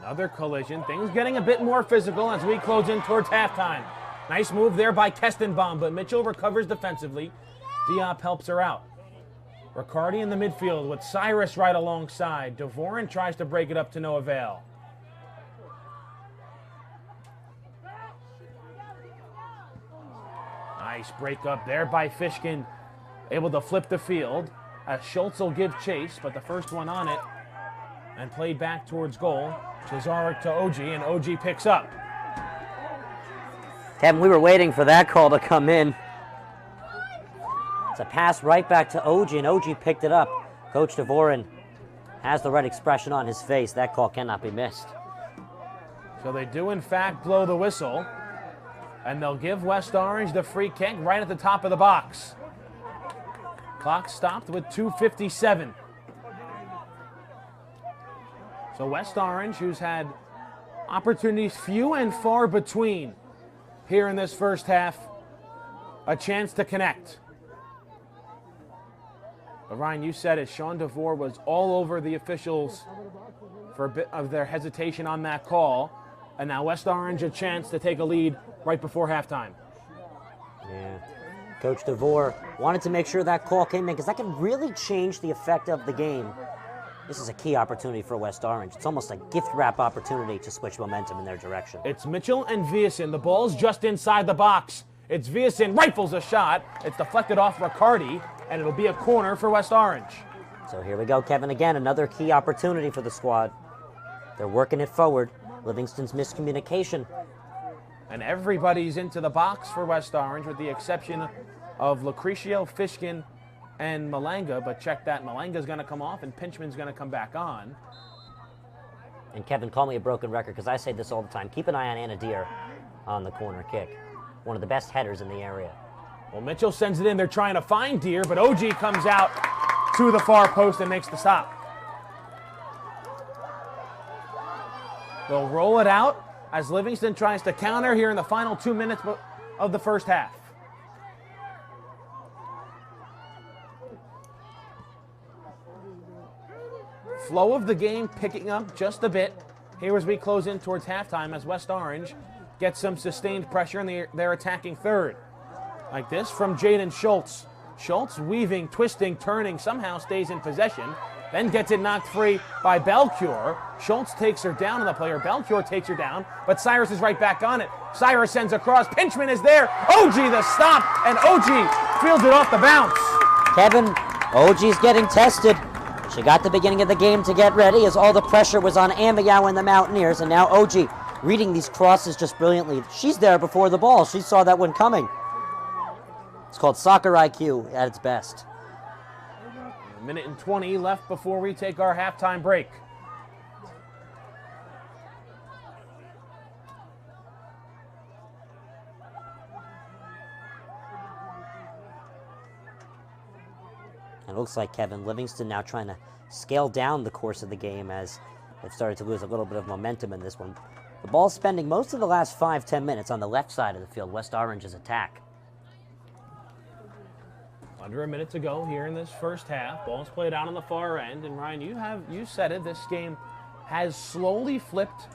Another collision. Things getting a bit more physical as we close in towards halftime. Nice move there by Kestenbaum, but Mitchell recovers defensively. Diop helps her out. Riccardi in the midfield with Cyrus right alongside. Dvorin tries to break it up to no avail. Nice break up there by Fishkin. Able to flip the field as Schultz will give chase, but the first one on it and played back towards goal. Cesaric to OG, and OG picks up. Kevin, we were waiting for that call to come in. It's a pass right back to OG, and OG picked it up. Coach Dvorin has the right expression on his face. That call cannot be missed. So they do, in fact, blow the whistle, and they'll give West Orange the free kick right at the top of the box. Clock stopped with 2:57. So West Orange, who's had opportunities few and far between here in this first half, a chance to connect. But Ryan, you said it, Sean DeVore was all over the officials for a bit of their hesitation on that call. And now West Orange a chance to take a lead right before halftime. Yeah. Coach DeVore wanted to make sure that call came in because that can really change the effect of the game. This is a key opportunity for West Orange. It's almost a gift wrap opportunity to switch momentum in their direction. It's Mitchell and Viason. The ball's just inside the box. It's Viason, rifles a shot. It's deflected off Riccardi, and it'll be a corner for West Orange. So here we go, Kevin, again, another key opportunity for the squad. They're working it forward. Livingston's miscommunication. And everybody's into the box for West Orange with the exception of Lucrecio, Fishkin, and Malanga. But check that, Malanga's going to come off and Pinchman's going to come back on. And Kevin, call me a broken record because I say this all the time. Keep an eye on Anna Deere on the corner kick. One of the best headers in the area. Well, Mitchell sends it in. They're trying to find Deere, but OG comes out to the far post and makes the stop. They'll roll it out as Livingston tries to counter here in the final 2 minutes of the first half. Flow of the game picking up just a bit here as we close in towards halftime as West Orange gets some sustained pressure in their attacking third. Like this from Jaden Schultz. Schultz weaving, twisting, turning, somehow stays in possession, then gets it knocked free by Belcure. Schultz takes her down, and the player Belcure takes her down, but Cyrus is right back on it. Cyrus sends across, Pinchman is there, OG the stop, and OG fields it off the bounce. Kevin, OG's getting tested. She got the beginning of the game to get ready as all the pressure was on Ambiau and the Mountaineers, and now OG reading these crosses just brilliantly. She's there before the ball. She saw that one coming. It's called soccer IQ at its best. A minute and 20 left before we take our halftime break. It looks like, Kevin, Livingston now trying to scale down the course of the game as they've started to lose a little bit of momentum in this one. The ball's spending most of the last 5-10 minutes on the left side of the field, West Orange's attack. Under a minute to go here in this first half. Ball's played out on the far end, and Ryan, you said it, this game has slowly flipped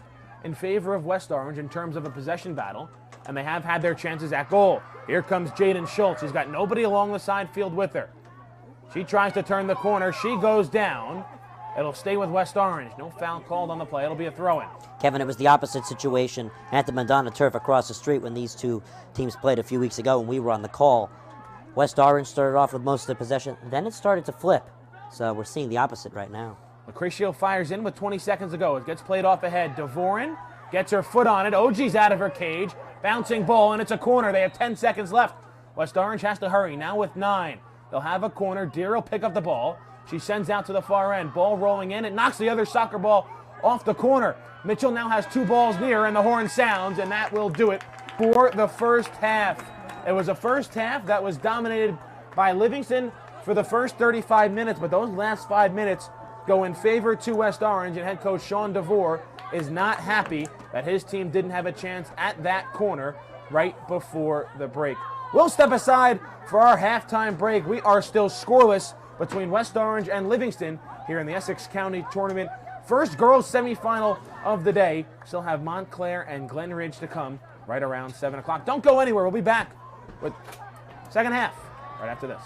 in favor of West Orange in terms of a possession battle, and they have had their chances at goal. Here comes Jaden Schultz. He's got nobody along the side field with her. She tries to turn the corner. She goes down. It'll stay with West Orange. No foul called on the play. It'll be a throw-in. Kevin, it was the opposite situation at the Madonna Turf across the street when these two teams played a few weeks ago when we were on the call. West Orange started off with most of the possession. Then it started to flip. So we're seeing the opposite right now. Lucrecio fires in with 20 seconds to go. It gets played off ahead. Dvorin gets her foot on it. OG's out of her cage. Bouncing ball, and it's a corner. They have 10 seconds left. West Orange has to hurry. Now with 9. They'll have a corner. Deere will pick up the ball. She sends out to the far end. Ball rolling in. It knocks the other soccer ball off the corner. Mitchell now has 2 balls near, and the horn sounds, and that will do it for the first half. It was a first half that was dominated by Livingston for the first 35 minutes, but those last 5 minutes go in favor to West Orange, and head coach Sean DeVore is not happy that his team didn't have a chance at that corner right before the break. We'll step aside for our halftime break. We are still scoreless between West Orange and Livingston here in the Essex County Tournament First girls semifinal of the day. Still have Montclair and Glen Ridge to come right around 7 o'clock. Don't go anywhere. We'll be back with second half right after this.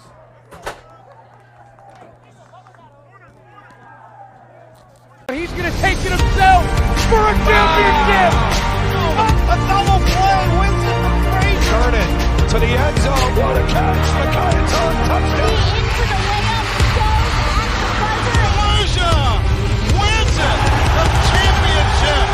He's going to take it himself for a championship. A double play wins it from Frazier. Turn it to the end zone. What a catch. McKayton, touchdown. Into the layup, goes at the buzzer. Elijah wins it. The championship.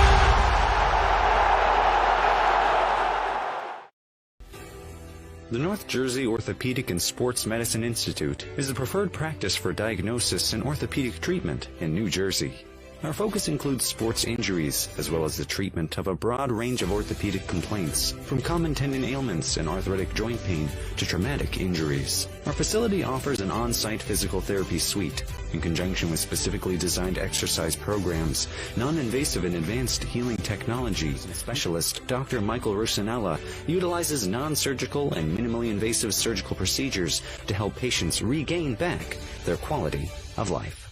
The North Jersey Orthopedic and Sports Medicine Institute is the preferred practice for diagnosis and orthopedic treatment in New Jersey. Our focus includes sports injuries, as well as the treatment of a broad range of orthopedic complaints, from common tendon ailments and arthritic joint pain to traumatic injuries. Our facility offers an on-site physical therapy suite, in conjunction with specifically designed exercise programs, non-invasive and advanced healing technology. Specialist Dr. Michael Rusinella utilizes non-surgical and minimally invasive surgical procedures to help patients regain back their quality of life.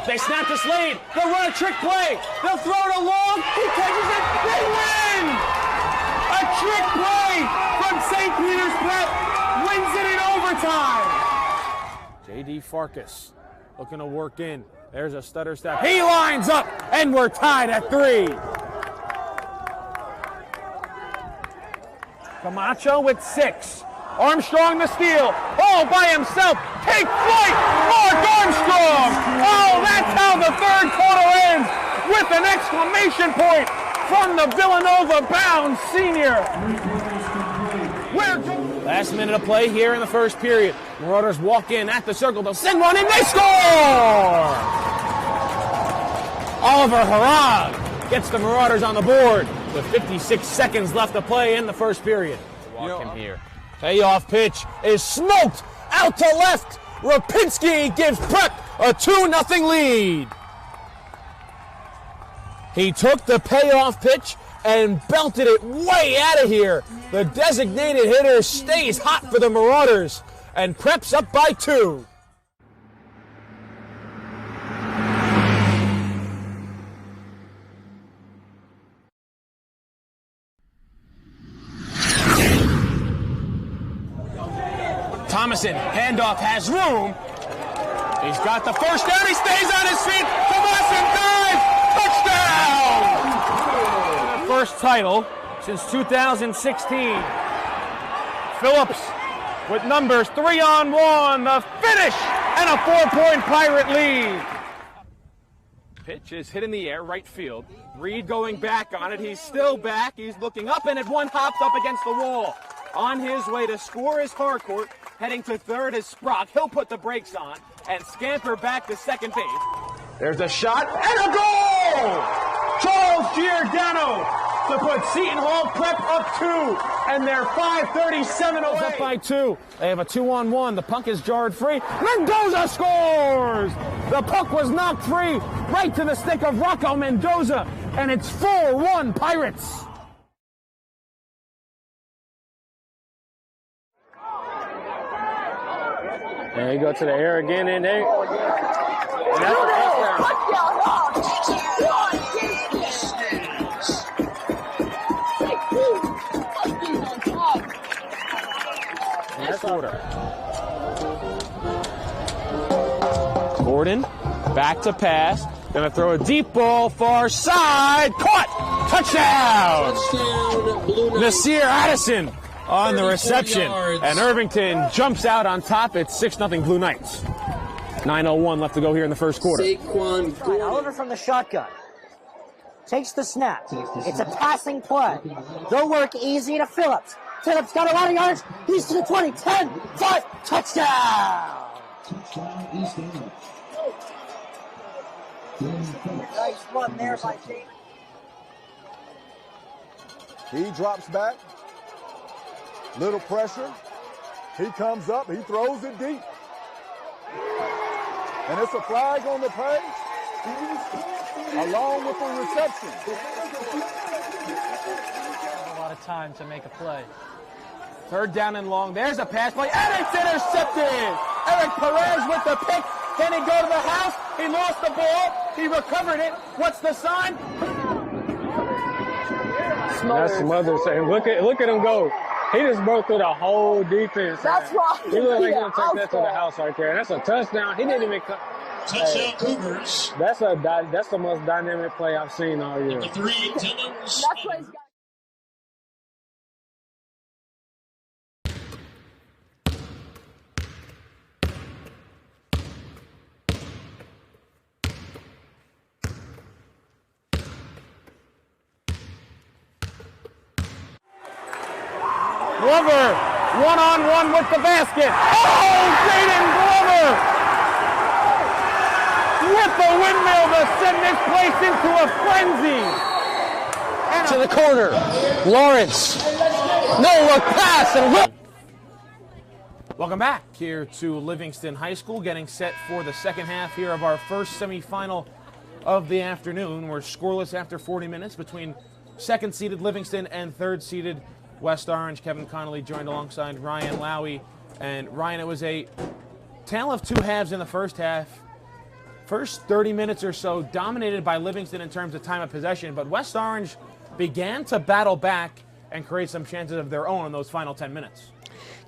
They snap to Slade. They'll run a trick play. They'll throw it along. He catches it. They win! A trick play from St. Peter's Prep wins it in overtime. J.D. Farkas looking to work in. There's a stutter step. He lines up, and we're tied at 3. Camacho with 6. Armstrong the steal, all by himself. Take flight, Mark Armstrong. Oh, that's how the third quarter ends, with an exclamation point from the Villanova-bound senior. Last minute of play here in the first period. Marauders walk in at the circle. They'll send one in. They score! Oliver Harag gets the Marauders on the board with 56 seconds left to play in the first period. Walk in here. Payoff pitch is smoked out to left. Rapinski gives Prep a 2-0 lead. He took the payoff pitch and belted it way out of here. The designated hitter stays hot for the Marauders, and Prep's up by 2. Thomason, handoff, has room. He's got the first down. He stays on his feet. Thomason dives. Touchdown! First title since 2016. Phillips with numbers 3-on-1. The finish and a 4-point Pirate lead. Pitch is hit in the air, right field. Reed going back on it. He's still back. He's looking up, and it one hops up against the wall. On his way to score is Harcourt. Heading to third is Sprock. He'll put the brakes on and scamper back to second base. There's a shot and a goal! Charles Giordano to put Seton Hall Prep up 2, and they're 5:37 away. Up by 2. They have a 2-on-1. The puck is jarred free. Mendoza scores! The puck was knocked free right to the stick of Rocco Mendoza, and it's 4-1 Pirates. And you go to the air again, and they. And that's a touchdown. Gordon, back to pass. Gonna throw a deep ball, far side. Caught! Touchdown! Nasir Addison on the reception, and Irvington jumps out on top. It's 6-0 Blue Knights. 9:01 left to go here in the first quarter. Oliver from the shotgun takes the snap. It's a passing play. They'll work easy to Phillips. Phillips got a lot of yards. He's to the 20, 10, 5, touchdown! Nice run there by James. He drops back. Little pressure. He comes up. He throws it deep. And it's a flag on the play, along with the reception. A lot of time to make a play. Third down and long. There's a pass play, and it's intercepted. Eric Perez with the pick. Can he go to the house? He lost the ball. He recovered it. What's the sign? That's Smothers saying, look at him go. He just broke through the whole defense. That's right. He looked like he's going to take that to the house right there. That's a touchdown. He didn't even come. Touchdown Cougars. That's the most dynamic play I've seen all year. Number 3, Timmons. That's what he's got. Glover, one-on-one with the basket. Oh, Jaden Glover with the windmill to send this place into a frenzy. And to the corner, Lawrence. No-look pass and whip. Welcome back here to Livingston High School, getting set for the second half here of our first semifinal of the afternoon. We're scoreless after 40 minutes between second-seeded Livingston and third-seeded West Orange. Kevin Connolly joined alongside Ryan Lowy. And Ryan, it was a tale of two halves in the first half first 30 minutes or so dominated by Livingston in terms of time of possession, but West Orange began to battle back and create some chances of their own in those final 10 minutes.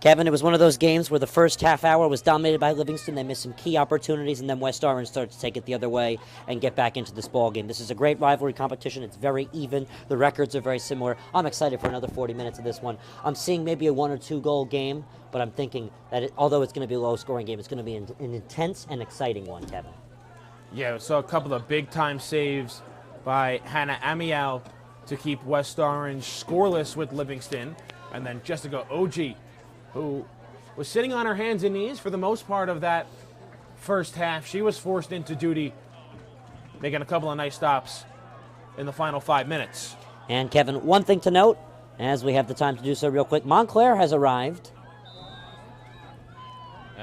Kevin, it was one of those games where the first half hour was dominated by Livingston. They missed some key opportunities, and then West Orange started to take it the other way and get back into this ball game. This is a great rivalry competition. It's very even. The records are very similar. I'm excited for another 40 minutes of this one. I'm seeing maybe a 1 or 2 goal game, but I'm thinking that although it's going to be a low-scoring game, it's going to be an intense and exciting one, Kevin. Yeah, we saw a couple of big-time saves by Hannah Amiel to keep West Orange scoreless with Livingston, and then Jessica Oji, who was sitting on her hands and knees for the most part of that first half. She was forced into duty, making a couple of nice stops in the final 5 minutes. And Kevin, one thing to note, as we have the time to do so real quick, Montclair has arrived.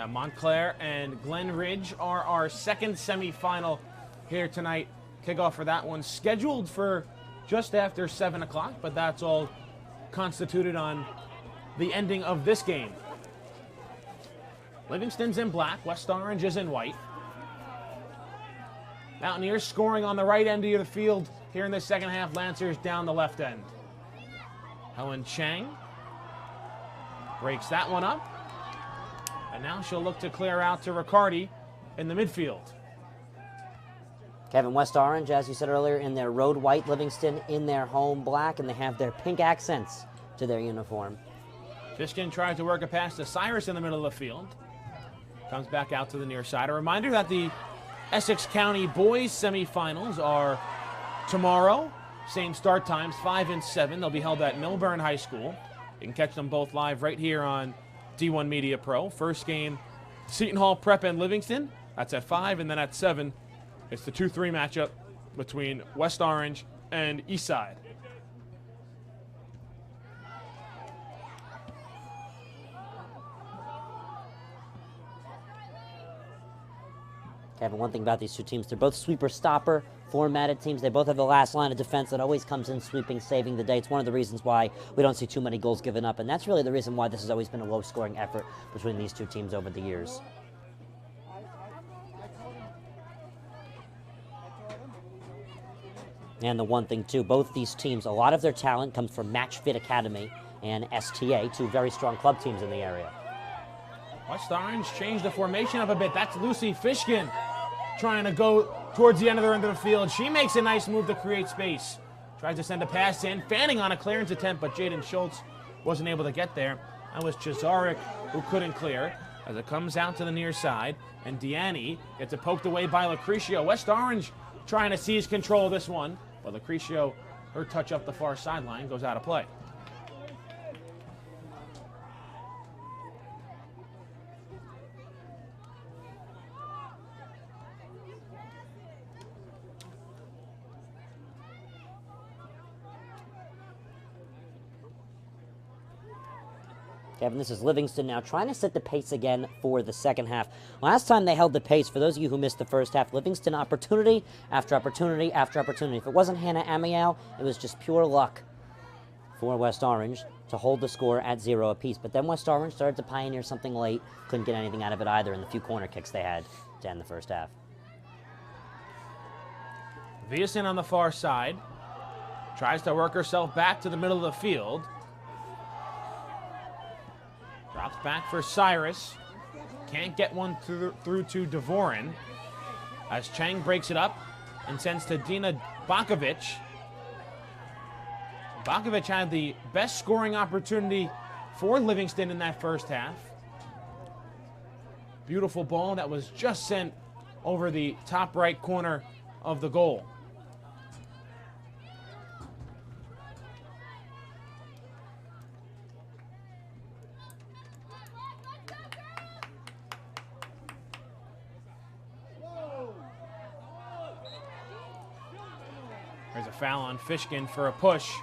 Montclair and Glen Ridge are our second semifinal here tonight. Kickoff for that one scheduled for just after 7 o'clock, but that's all constituted on the ending of this game. Livingston's in black, West Orange is in white. Mountaineers scoring on the right end of the field here in the second half. Lancers down the left end. Helen Chang breaks that one up. And now she'll look to clear out to Riccardi in the midfield. Kevin, West Orange, as you said earlier, in their road white, Livingston in their home black, and they have their pink accents to their uniform. Fishkin tried to work a pass to Cyrus in the middle of the field. Comes back out to the near side. A reminder that the Essex County boys semifinals are tomorrow. Same start times, 5 and 7. They'll be held at Milburn High School. You can catch them both live right here on D1 Media Pro. First game, Seton Hall Prep and Livingston. That's at 5, and then at 7, it's the 2-3 matchup between West Orange and Eastside. Kevin, one thing about these two teams, they're both sweeper-stopper formatted teams. They both have the last line of defense that always comes in sweeping, saving the day. It's one of the reasons why we don't see too many goals given up, and that's really the reason why this has always been a low-scoring effort between these two teams over the years. And the one thing, too, both these teams, a lot of their talent comes from Match Fit Academy and STA, two very strong club teams in the area. West Orange changed the formation up a bit. That's Lucy Fishkin trying to go towards the end of the field. She makes a nice move to create space. Tries to send a pass in, fanning on a clearance attempt, but Jaden Schultz wasn't able to get there. That was Chazarek who couldn't clear as it comes out to the near side, and Deanne gets it poked away by Lucrecio. West Orange trying to seize control of this one, but Lucrecio, her touch up the far sideline, goes out of play. Kevin, this is Livingston now trying to set the pace again for the second half. Last time they held the pace, for those of you who missed the first half, Livingston opportunity after opportunity after opportunity. If it wasn't Hannah Amiel, it was just pure luck for West Orange to hold the score at 0 apiece. But then West Orange started to pioneer something late. Couldn't get anything out of it either in the few corner kicks they had to end the first half. Viason on the far side. Tries to work herself back to the middle of the field. Drops back for Cyrus. Can't get one through to Dvorin. As Chang breaks it up and sends to Dina Bakovic. Bakovic had the best scoring opportunity for Livingston in that first half. Beautiful ball that was just sent over the top right corner of the goal. There's a foul on Fishkin for a push.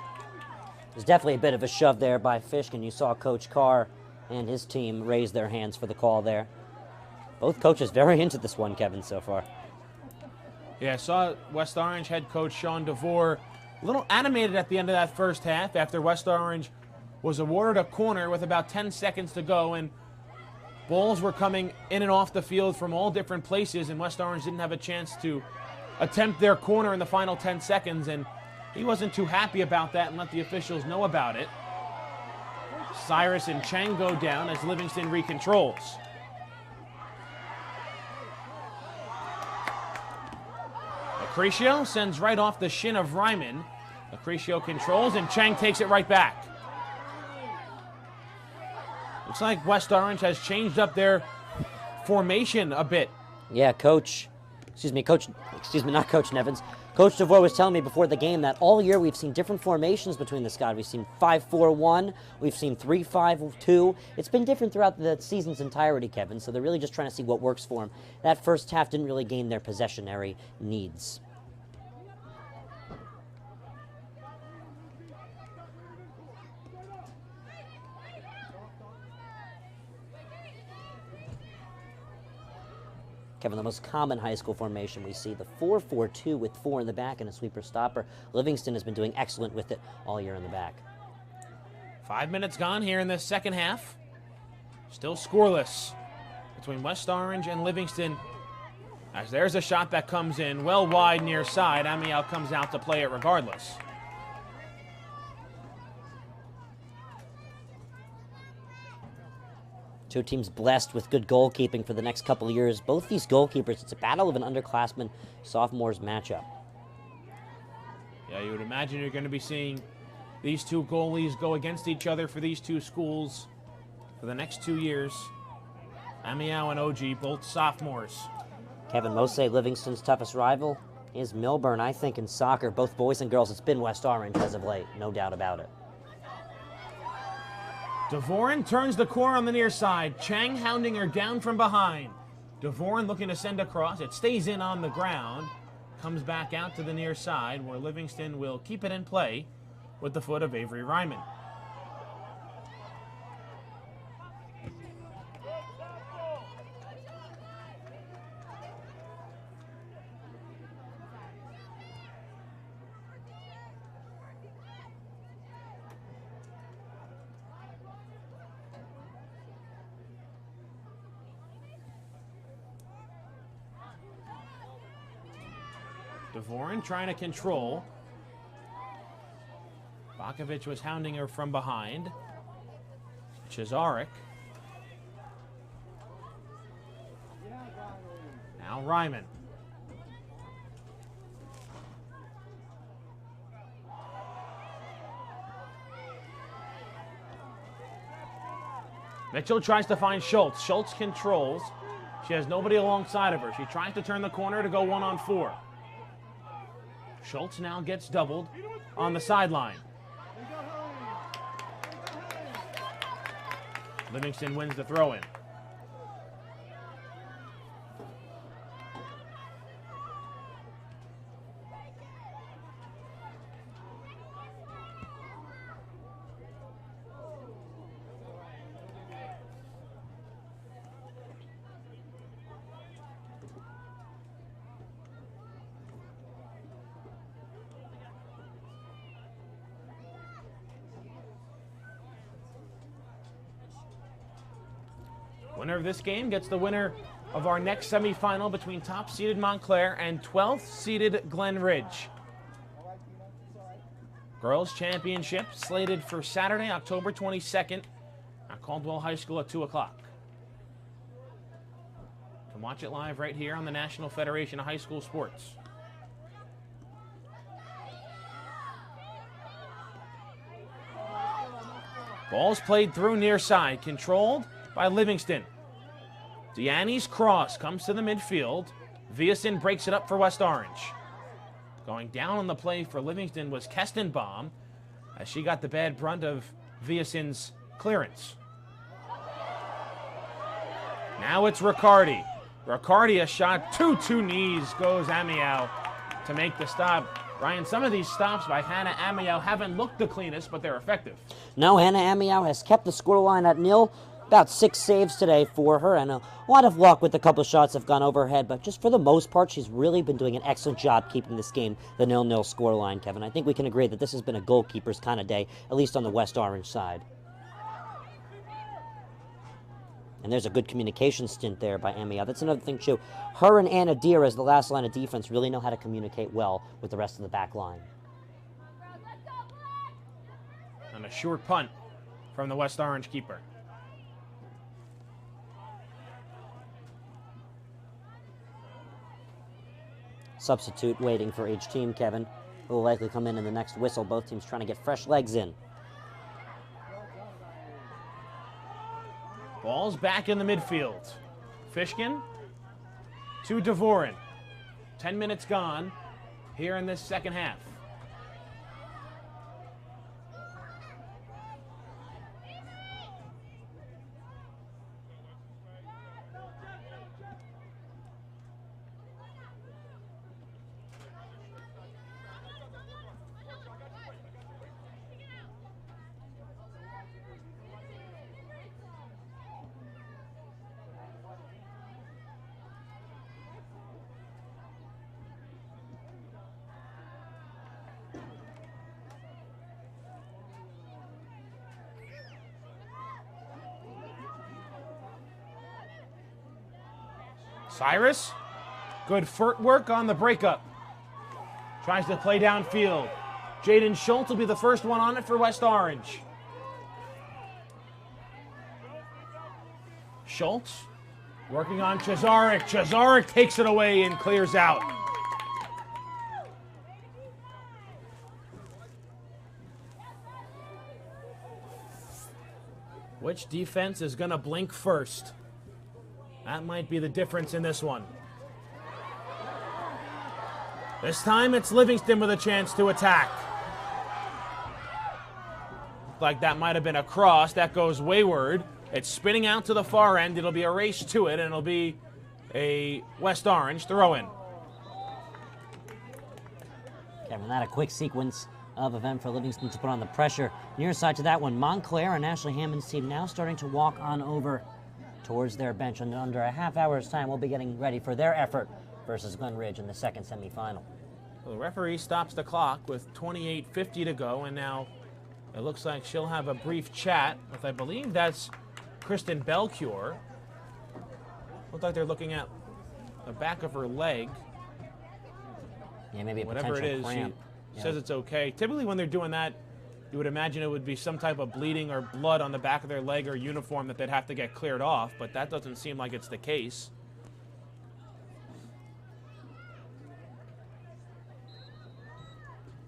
There's definitely a bit of a shove there by Fishkin. You saw Coach Carr and his team raise their hands for the call there. Both coaches very into this one, Kevin, so far. Yeah, I saw West Orange head coach Sean DeVore a little animated at the end of that first half after West Orange was awarded a corner with about 10 seconds to go, and Balls were coming in and off the field from all different places, and West Orange didn't have a chance to attempt their corner in the final 10 seconds, and he wasn't too happy about that and let the officials know about it. Cyrus and Chang go down as Livingston recontrols. Acrecio sends right off the shin of Ryman. Acrecio controls, and Chang takes it right back. Looks like West Orange has changed up their formation a bit. Yeah, not Coach Nevins. Coach DeVore was telling me before the game that all year we've seen different formations between the squad. We've seen 5-4-1, we've seen 3-5-2. It's been different throughout the season's entirety, Kevin, so they're really just trying to see what works for them. That first half didn't really gain their possessionary needs. Kevin, the most common high school formation we see, the 4-4-2 with 4 in the back and a sweeper stopper. Livingston has been doing excellent with it all year in the back. 5 minutes gone here in the second half. Still scoreless between West Orange and Livingston. As there's a shot that comes in well wide near side. Amiel comes out to play it regardless. Two teams blessed with good goalkeeping for the next couple of years. Both these goalkeepers, it's a battle of an underclassmen sophomores matchup. Yeah, you would imagine you're going to be seeing these two goalies go against each other for these two schools for the next 2 years. Amiel and OG, both sophomores. Kevin, most say Livingston's toughest rival is Milburn. I think in soccer, both boys and girls, it's been West Orange as of late, no doubt about it. Devoren turns the corner on the near side. Chang hounding her down from behind. Devoren looking to send across. It stays in on the ground. Comes back out to the near side where Livingston will keep it in play with the foot of Avery Ryman. Devoren trying to control. Bakovic was hounding her from behind. Cesarek. Now Ryman. Mitchell tries to find Schultz. Schultz controls. She has nobody alongside of her. She tries to turn the corner to go 1-on-4. Schultz now gets doubled on the sideline. Livingston wins the throw-in. Winner of this game gets the winner of our next semifinal between top-seeded Montclair and 12th-seeded Glen Ridge. Girls Championship slated for Saturday, October 22nd at Caldwell High School at 2 o'clock. You can watch it live right here on the National Federation of High School Sports. Ball's played through near side, controlled by Livingston. Deanne's cross comes to the midfield. Viason breaks it up for West Orange. Going down on the play for Livingston was Kestenbaum, as she got the bad brunt of Viason's clearance. Now it's Riccardi. Riccardi a shot, two knees goes Amiel to make the stop. Ryan, some of these stops by Hannah Amiel haven't looked the cleanest, but they're effective. No, Hannah Amiel has kept the scoreline at 0. About 6 saves today for her, and a lot of luck with a couple of shots have gone over her head, but just for the most part, she's really been doing an excellent job keeping this game the 0-0 scoreline, Kevin. I think we can agree that this has been a goalkeeper's kind of day, at least on the West Orange side. And there's a good communication stint there by Amiel. That's another thing, too. Her and Anna Deere, as the last line of defense, really know how to communicate well with the rest of the back line. And a short punt from the West Orange keeper. Substitute waiting for each team, Kevin. Will likely come in the next whistle. Both teams trying to get fresh legs in. Ball's back in the midfield. Fishkin to Dvorin. 10 minutes gone here in this second half. Cyrus, good footwork on the breakup. Tries to play downfield. Jaden Schultz will be the first one on it for West Orange. Schultz working on Chesarik. Chesarik takes it away and clears out. Which defense is going to blink first? That might be the difference in this one. This time it's Livingston with a chance to attack. Looked like that might have been a cross. That goes wayward. It's spinning out to the far end. It'll be a race to it, and it'll be a West Orange throw-in. Kevin, that a quick sequence of event for Livingston to put on the pressure. Near side to that one, Montclair and Ashley Hammond's team now starting to walk on over towards their bench. And under a half hour's time, we'll be getting ready for their effort versus Glen Ridge in the second semifinal. Well, the referee stops the clock with 28:50 to go, and now it looks like she'll have a brief chat with, I believe that's Kristen Belcure. Looks like they're looking at the back of her leg. Yeah, maybe a whatever it potential is, cramp. she says it's okay. Typically when they're doing that, you would imagine it would be some type of bleeding or blood on the back of their leg or uniform that they'd have to get cleared off, but that doesn't seem like it's the case.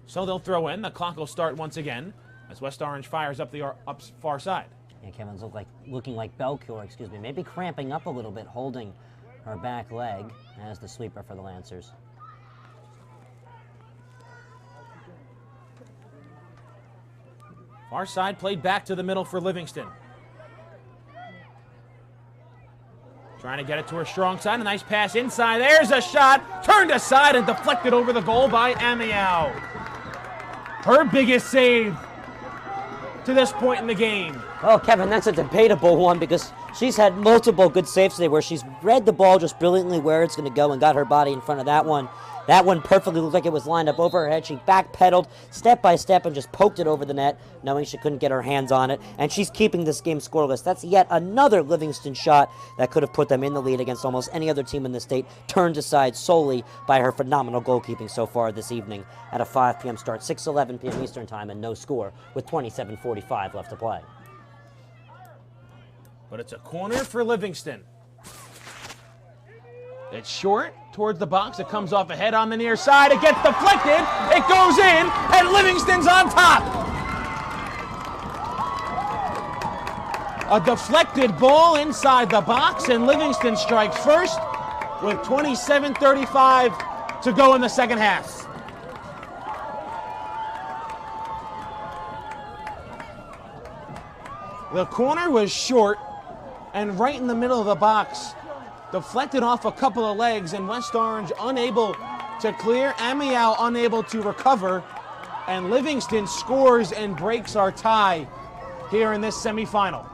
So they'll throw in. The clock will start once again as West Orange fires up the far side. Yeah, Kevin's looking like Belcure, maybe cramping up a little bit, holding her back leg as the sweeper for the Lancers. Far side played back to the middle for Livingston. Trying to get it to her strong side. A nice pass inside. There's a shot. Turned aside and deflected over the goal by Amiel. Her biggest save to this point in the game. Well, Kevin, that's a debatable one because she's had multiple good saves today where she's read the ball just brilliantly where it's going to go and got her body in front of that one. That one perfectly looked like it was lined up over her head. She backpedaled step by step and just poked it over the net, knowing she couldn't get her hands on it. And she's keeping this game scoreless. That's yet another Livingston shot that could have put them in the lead against almost any other team in the state, turned aside solely by her phenomenal goalkeeping so far this evening at a 5 p.m. start, 6:11 p.m. Eastern Time, and no score with 27:45 left to play. But it's a corner for Livingston. It's short towards the box. It comes off ahead on the near side. It gets deflected. It goes in, and Livingston's on top. A deflected ball inside the box, and Livingston strikes first with 27:35 to go in the second half. The corner was short and right in the middle of the box. Deflected off a couple of legs, and West Orange unable to clear. Amiel unable to recover, and Livingston scores and breaks our tie here in this semifinal.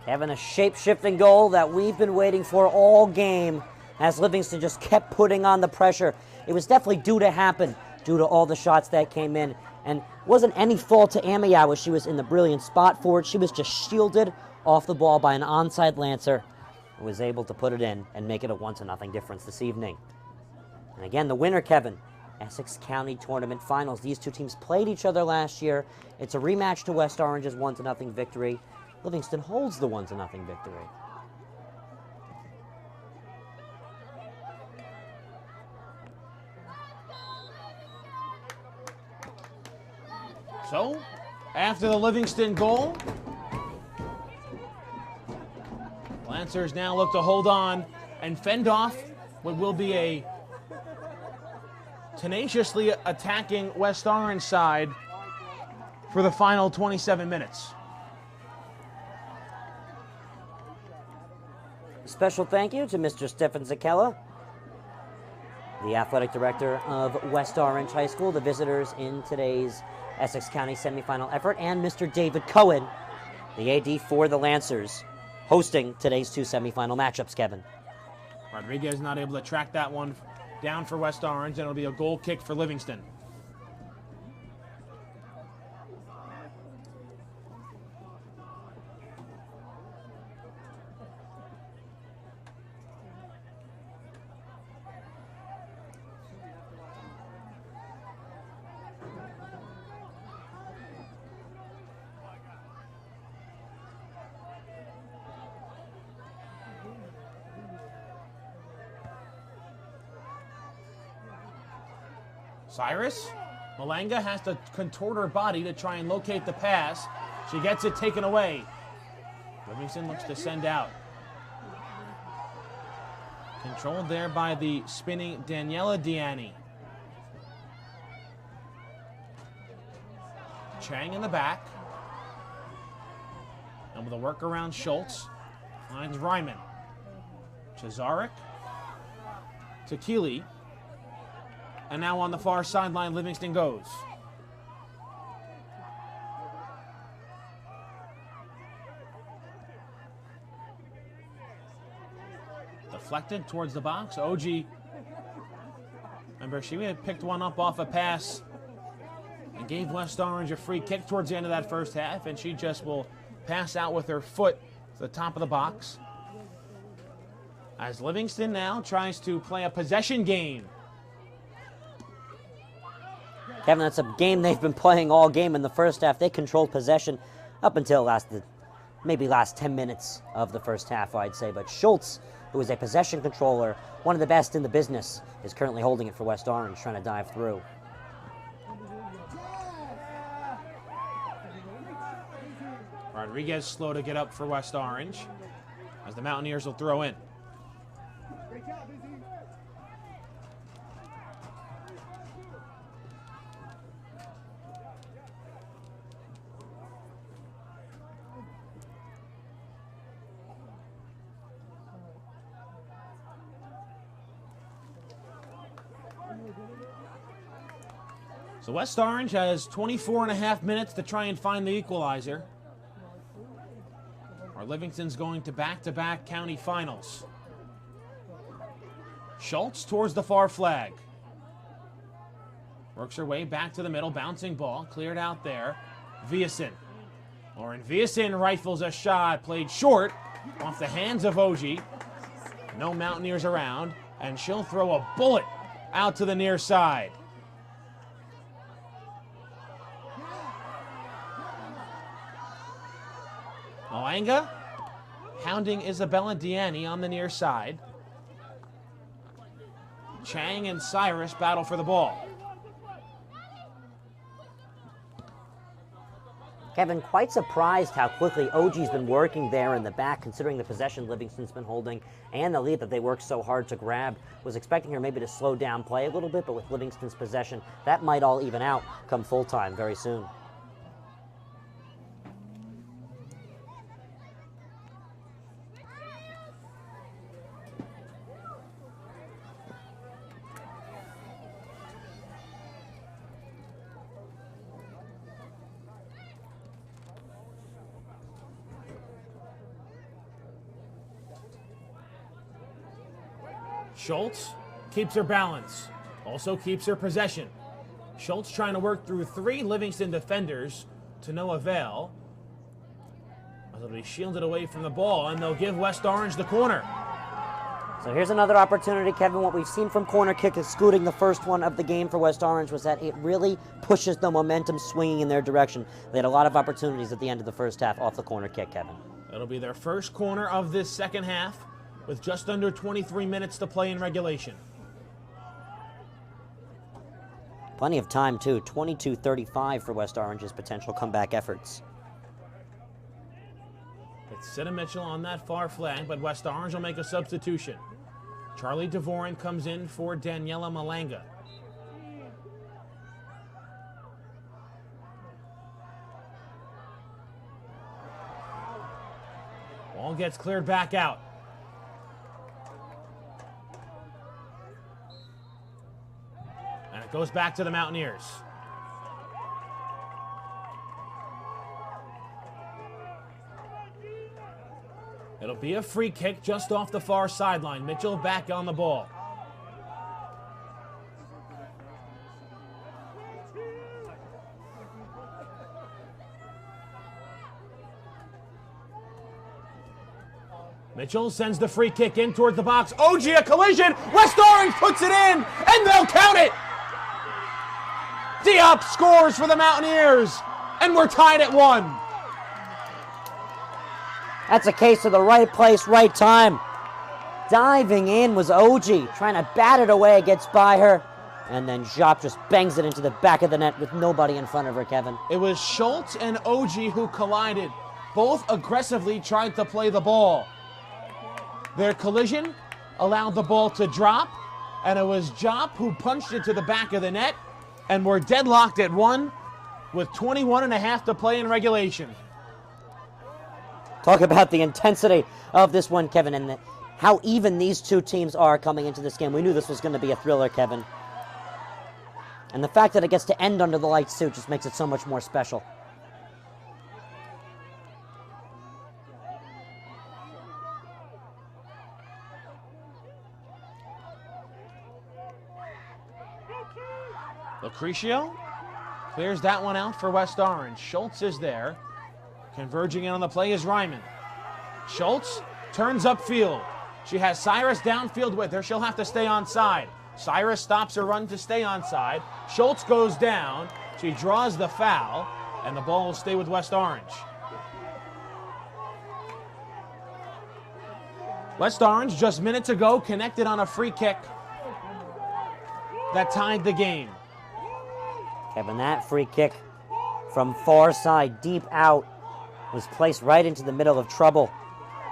Having a shape-shifting goal that we've been waiting for all game as Livingston just kept putting on the pressure. It was definitely due to happen, due to all the shots that came in. And wasn't any fault to Amiyawa. She was in the brilliant spot for it. She was just shielded off the ball by an onside Lancer and was able to put it in and make it a 1-0 difference this evening. And again, the winner, Kevin, Essex County Tournament Finals. These two teams played each other last year. It's a rematch to West Orange's 1-0 victory. Livingston holds the 1-0 victory. So, after the Livingston goal, Lancers now look to hold on and fend off what will be a tenaciously attacking West Orange side for the final 27 minutes. Special thank you to Mr. Stefan Zakella, the athletic director of West Orange High School, the visitors in today's Essex County semifinal effort, and Mr. David Cohen, the AD for the Lancers, hosting today's two semifinal matchups, Kevin. Rodriguez not able to track that one down for West Orange, and it'll be a goal kick for Livingston. Cyrus, Malanga has to contort her body to try and locate the pass. She gets it taken away. Livingston looks to send out. Controlled there by the spinning Daniela Diani. Chang in the back. And with a work around Schultz, finds Ryman. Chazarek to Keeley. And now on the far sideline, Livingston goes. Deflected towards the box. OG, remember, she had picked one up off a pass and gave West Orange a free kick towards the end of that first half, and she just will pass out with her foot to the top of the box. As Livingston now tries to play a possession game. Kevin, that's a game they've been playing all game in the first half. They controlled possession up until maybe last 10 minutes of the first half, I'd say. But Schultz, who is a possession controller, one of the best in the business, is currently holding it for West Orange, trying to dive through. Rodriguez slow to get up for West Orange as the Mountaineers will throw in. So West Orange has 24.5 minutes to try and find the equalizer. Or Livingston's going to back-to-back county finals. Schultz towards the far flag. Works her way back to the middle, bouncing ball, cleared out there. Viasin. Lauren Viasin rifles a shot, played short, off the hands of OG. No Mountaineers around, and she'll throw a bullet out to the near side. Malanga hounding Isabella Diani on the near side. Chang and Cyrus battle for the ball. Kevin, quite surprised how quickly OG's been working there in the back, considering the possession Livingston's been holding and the lead that they worked so hard to grab. Was expecting her maybe to slow down play a little bit, but with Livingston's possession, that might all even out come full time very soon. Schultz keeps her balance, also keeps her possession. Schultz trying to work through 3 Livingston defenders to no avail. They'll be shielded away from the ball, and they'll give West Orange the corner. So here's another opportunity, Kevin. What we've seen from corner kick, excluding the first one of the game for West Orange, was that it really pushes the momentum swinging in their direction. They had a lot of opportunities at the end of the first half off the corner kick, Kevin. It'll be their first corner of this second half with just under 23 minutes to play in regulation. Plenty of time, too. 22:35 for West Orange's potential comeback efforts. It's Sidda Mitchell on that far flank, but West Orange will make a substitution. Charlie Devorin comes in for Daniela Malanga. Ball gets cleared back out. And it goes back to the Mountaineers. It'll be a free kick just off the far sideline. Mitchell back on the ball. Mitchell sends the free kick in towards the box. OG, a collision. West Orange puts it in, and they'll count it. Diop scores for the Mountaineers, and we're tied at 1. That's a case of the right place, right time. Diving in was OG, trying to bat it away, gets by her, and then Jop just bangs it into the back of the net with nobody in front of her, Kevin. It was Schultz and OG who collided. Both aggressively tried to play the ball. Their collision allowed the ball to drop, and it was Jop who punched it to the back of the net, and we're deadlocked at 1 with 21 and a half to play in regulation. Talk about the intensity of this one, Kevin, and how even these two teams are coming into this game. We knew this was going to be a thriller, Kevin. And the fact that it gets to end under the lights, too, just makes it so much more special. Lucrecio clears that one out for West Orange. Schultz is there. Converging in on the play is Ryman. Schultz turns upfield. She has Cyrus downfield with her. She'll have to stay on side. Cyrus stops her run to stay on side. Schultz goes down. She draws the foul, and the ball will stay with West Orange. West Orange, just minutes ago, connected on a free kick that tied the game. Kevin, that free kick from far side, deep out, was placed right into the middle of trouble.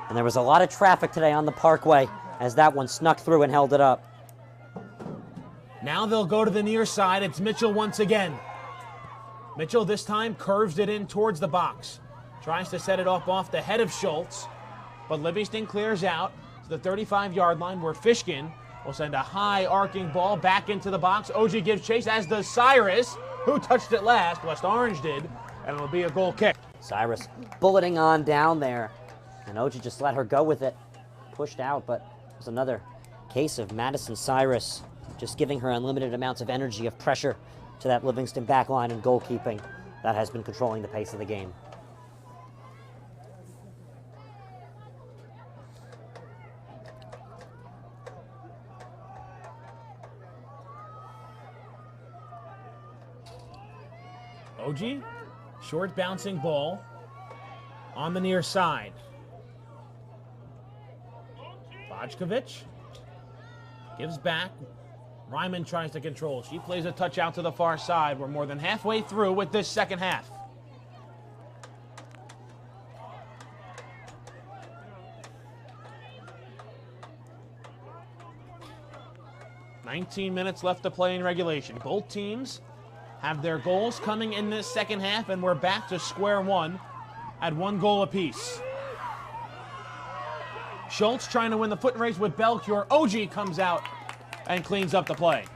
And there was a lot of traffic today on the Parkway as that one snuck through and held it up. Now they'll go to the near side. It's Mitchell once again. Mitchell this time curves it in towards the box. Tries to set it off the head of Schultz. But Livingston clears out to the 35-yard line where Fishkin will send a high arcing ball back into the box. OG gives chase, as does Cyrus, who touched it last. West Orange did, and it'll be a goal kick. Cyrus bulleting on down there, and OG just let her go with it. Pushed out, but it was another case of Madison Cyrus just giving her unlimited amounts of energy, of pressure to that Livingston backline and goalkeeping that has been controlling the pace of the game. OG, short bouncing ball on the near side. Bojkovic gives back. Ryman tries to control. She plays a touch out to the far side. We're more than halfway through with this second half. "19 minutes left to play in regulation. Both teams have their goals coming in this second half, and we're back to square one at 1 goal apiece. Schultz trying to win the foot race with Belcure. OG comes out and cleans up the play.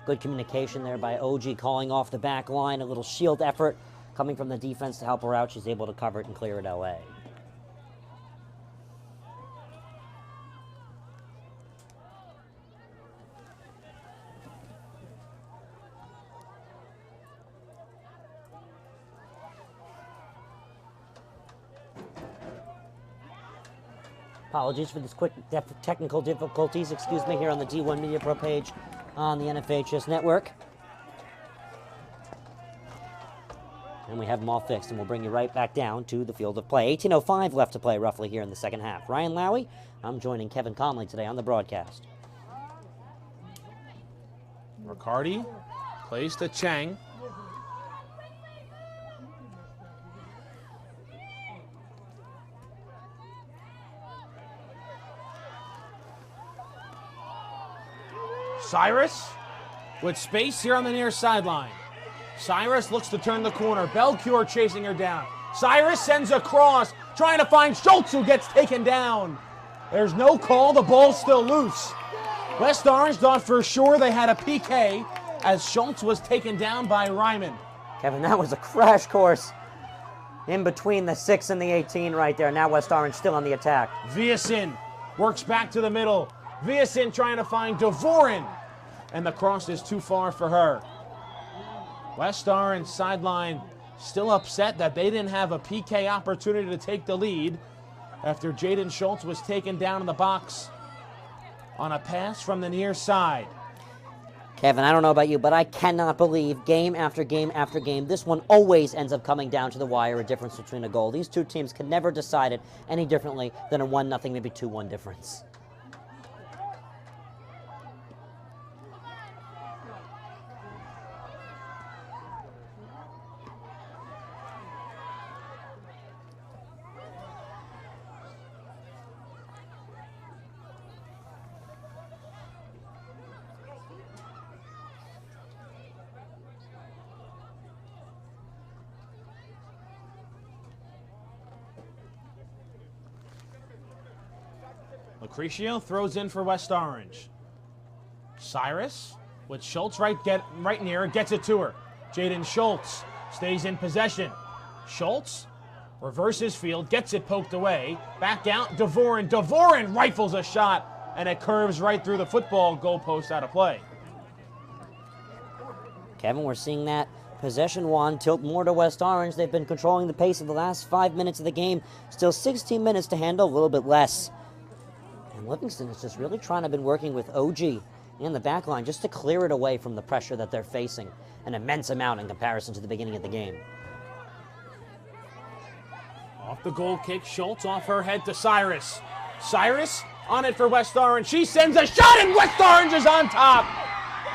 Good communication there by OG, calling off the back line. A little shield effort coming from the defense to help her out. She's able to cover it and clear it away. Apologies for this quick technical difficulties, excuse me, here on the D1 Media Pro page on the NFHS network. And we have them all fixed, and we'll bring you right back down to the field of play. 18:05 left to play roughly here in the second half. Ryan Lowy, I'm joining Kevin Conley today on the broadcast. Riccardi plays to Chang. Cyrus with space here on the near sideline. Cyrus looks to turn the corner. Belcure chasing her down. Cyrus sends a cross, trying to find Schultz, who gets taken down. There's no call. The ball's still loose. West Orange thought for sure they had a PK as Schultz was taken down by Ryman. Kevin, that was a crash course in between the 6 and the 18 right there. Now West Orange still on the attack. Viasin works back to the middle. Viasin trying to find Dvorin, and the cross is too far for her. West Orange sideline still upset that they didn't have a PK opportunity to take the lead after Jaden Schultz was taken down in the box on a pass from the near side. Kevin, I don't know about you, but I cannot believe game after game after game, this one always ends up coming down to the wire, a difference between a goal. These two teams can never decide it any differently than a 1-0, maybe 2-1 difference. Lucrecio throws in for West Orange. Cyrus with Schultz right near her, gets it to her. Jaden Schultz stays in possession. Schultz reverses field, gets it poked away. Back out, Dvorin. Dvorin rifles a shot, and it curves right through the football goalpost out of play. Kevin, we're seeing that possession wand tilt more to West Orange. They've been controlling the pace of the last 5 minutes of the game. Still 16 minutes to handle, a little bit less. And Livingston is just really trying to been working with OG in the back line just to clear it away from the pressure that they're facing. An immense amount in comparison to the beginning of the game. Off the goal kick, Schultz off her head to Cyrus. Cyrus on it for West Orange. She sends a shot, and West Orange is on top.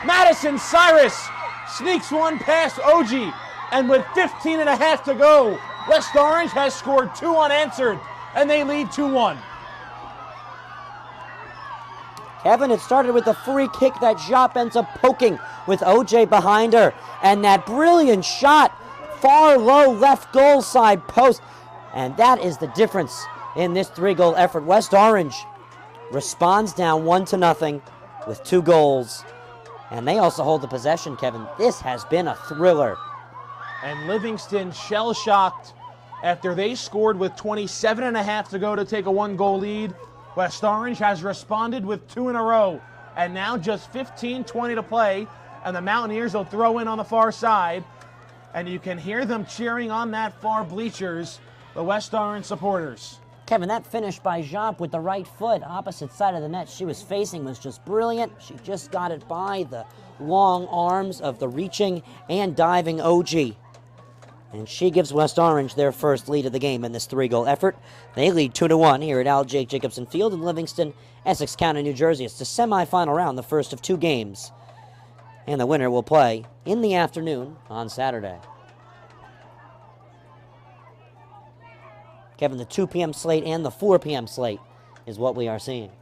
Madison Cyrus sneaks one past OG, and with 15 and a half to go, West Orange has scored 2 unanswered, and they lead 2-1. Kevin, it started with a free kick that Jop ends up poking with OJ behind her. And that brilliant shot, far low left goal side post. And that is the difference in this 3-goal effort. West Orange responds down 1-0 with 2 goals. And they also hold the possession, Kevin. This has been a thriller. And Livingston shell-shocked after they scored with 27 and a half to go to take a 1-goal lead. West Orange has responded with 2 in a row, and now just 15-20 to play, and the Mountaineers will throw in on the far side, and you can hear them cheering on that far bleachers, the West Orange supporters. Kevin, that finish by Jop with the right foot, opposite side of the net she was facing, was just brilliant. She just got it by the long arms of the reaching and diving OG. And she gives West Orange their first lead of the game in this 3-goal effort. They lead 2-1 here at Al Jake Jacobson Field in Livingston, Essex County, New Jersey. It's the semifinal round, the first of 2 games. And the winner will play in the afternoon on Saturday. Kevin, the 2 p.m. slate and the 4 p.m. slate is what we are seeing.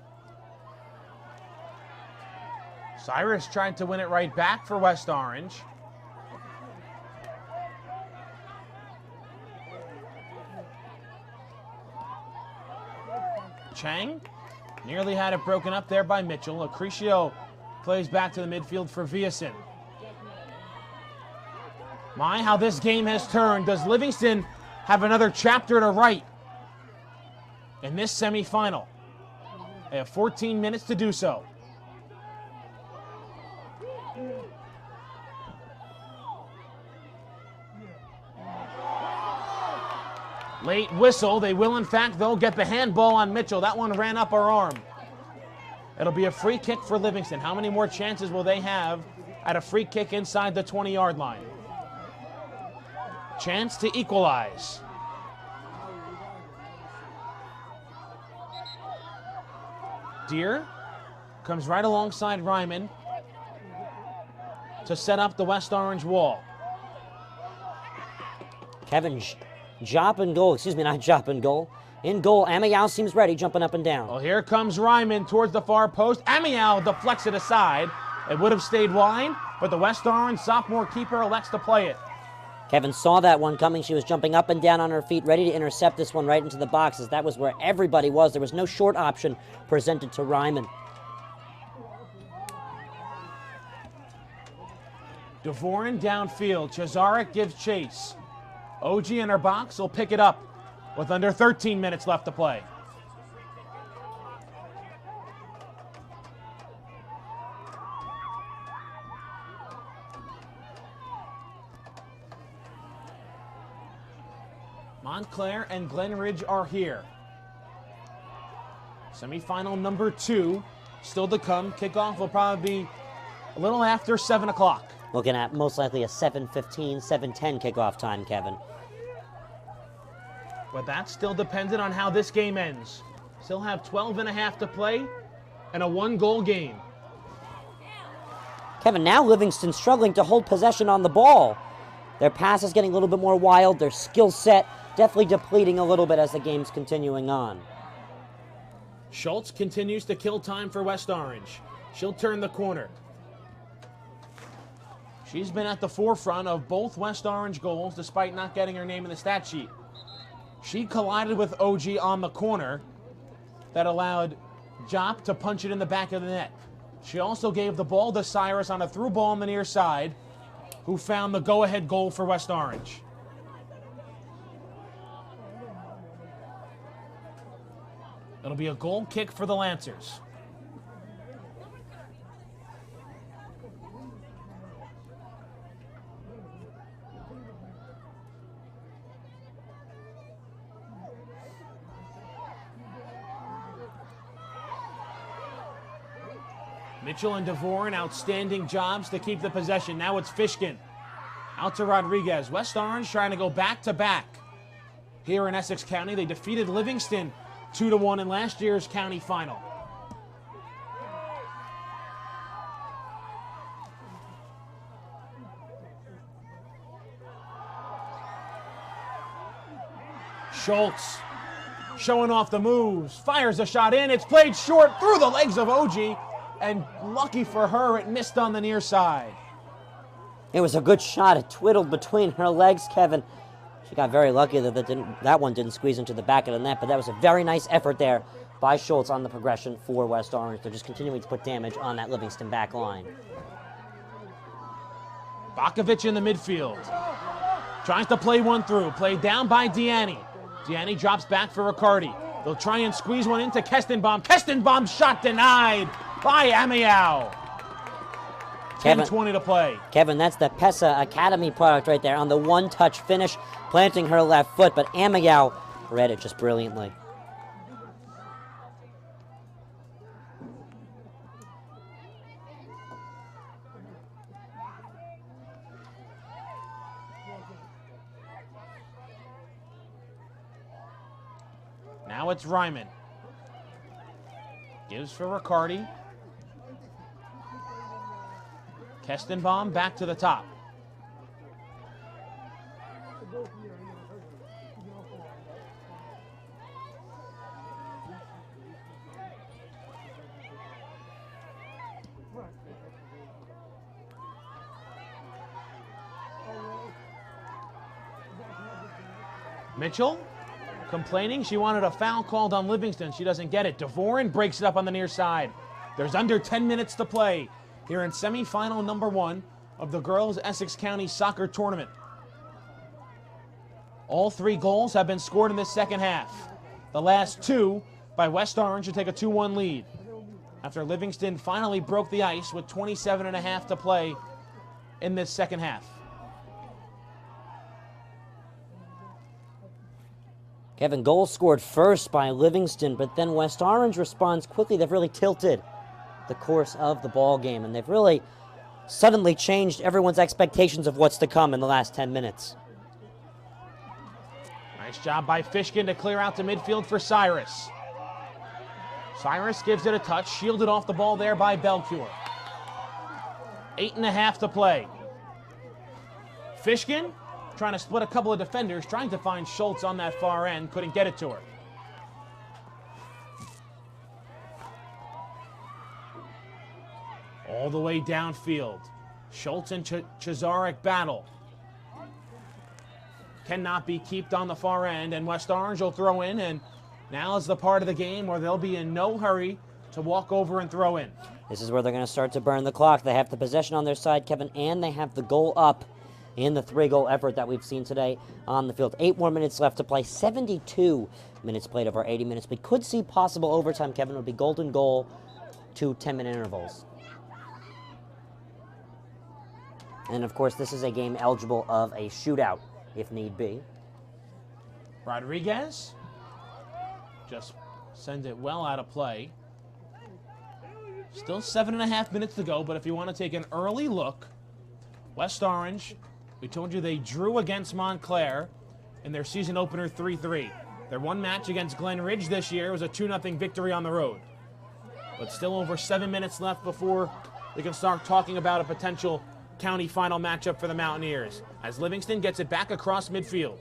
Cyrus trying to win it right back for West Orange. Chang nearly had it broken up there by Mitchell. Lucrecio plays back to the midfield for Viasin. My, how this game has turned. Does Livingston have another chapter to write in this semifinal? They have 14 minutes to do so. Late whistle. They will, in fact, though, get the handball on Mitchell. That one ran up her arm. It'll be a free kick for Livingston. How many more chances will they have at a free kick inside the 20-yard line? Chance to equalize. Deere comes right alongside Ryman to set up the West Orange wall. Kevin Jop in goal. Excuse me, not Jop in goal. In goal, Amiao seems ready, jumping up and down. Well, here comes Ryman towards the far post. Amiao deflects it aside. It would have stayed wide, but the West Orange sophomore keeper elects to play it. Kevin saw that one coming. She was jumping up and down on her feet, ready to intercept this one right into the boxes. That was where everybody was. There was no short option presented to Ryman. Dvorin downfield. Chazarek gives chase. OG in her box will pick it up with under 13 minutes left to play. Montclair and Glenridge are here. Semifinal number 2 still to come. Kickoff will probably be a little after 7 o'clock. Looking at most likely a 7:15, 7:10 kickoff time, Kevin. But that's still dependent on how this game ends. Still have 12 and a half to play and a 1-goal game. Kevin, now Livingston struggling to hold possession on the ball. Their pass is getting a little bit more wild. Their skill set definitely depleting a little bit as the game's continuing on. Schultz continues to kill time for West Orange. She'll turn the corner. She's been at the forefront of both West Orange goals despite not getting her name in the stat sheet. She collided with OG on the corner that allowed Jop to punch it in the back of the net. She also gave the ball to Cyrus on a through ball on the near side, who found the go-ahead goal for West Orange. It'll be a goal kick for the Lancers. Mitchell and Dvorin, outstanding jobs to keep the possession. Now it's Fishkin. Out to Rodriguez. West Orange trying to go back-to-back. Here in Essex County, they defeated Livingston 2-1 in last year's county final. Schultz showing off the moves. Fires a shot in. It's played short through the legs of OG. And lucky for her, it missed on the near side. It was a good shot. It twiddled between her legs, Kevin. She got very lucky that that one didn't squeeze into the back of the net, but that was a very nice effort there by Schultz on the progression for West Orange. They're just continuing to put damage on that Livingston back line. Bakovic in the midfield. Tries to play one through. Played down by Deanne. Deanne drops back for Riccardi. They'll try and squeeze one into Kestenbaum. Kestenbaum's shot denied by Amiao. 10:20 to play. Kevin, that's the Pesa Academy product right there on the one-touch finish, planting her left foot, but Amiao read it just brilliantly. Now it's Ryman. Gives for Riccardi. Kestenbaum back to the top. Mitchell complaining she wanted a foul called on Livingston. She doesn't get it. Dvorin breaks it up on the near side. There's under 10 minutes to play here in semifinal number 1 of the girls' Essex County Soccer Tournament. All 3 goals have been scored in this second half. The last 2 by West Orange to take a 2-1 lead after Livingston finally broke the ice with 27 and a half to play in this second half. Kevin, goal scored first by Livingston, but then West Orange responds quickly. They've really tilted the course of the ball game, and they've really suddenly changed everyone's expectations of what's to come in the last 10 minutes. Nice job by Fishkin to clear out to midfield for Cyrus. Cyrus gives it a touch, shielded off the ball there by Belcure. 8.5 to play. Fishkin trying to split a couple of defenders, trying to find Schultz on that far end, couldn't get it to her. All the way downfield. Schultz and Chazarek battle. Cannot be kept on the far end, and West Orange will throw in, and now is the part of the game where they'll be in no hurry to walk over and throw in. This is where they're going to start to burn the clock. They have the possession on their side, Kevin, and they have the goal up in the 3-goal effort that we've seen today on the field. 8 more minutes left to play. 72 minutes played of our 80 minutes. We could see possible overtime, Kevin. It would be golden goal, 2 10-minute intervals. And, of course, this is a game eligible of a shootout, if need be. Rodriguez just sends it well out of play. Still 7.5 minutes to go, but if you want to take an early look, West Orange, we told you they drew against Montclair in their season opener 3-3. Their one match against Glen Ridge this year was a 2-0 victory on the road. But still over 7 minutes left before they can start talking about a potential county final matchup for the Mountaineers, as Livingston gets it back across midfield.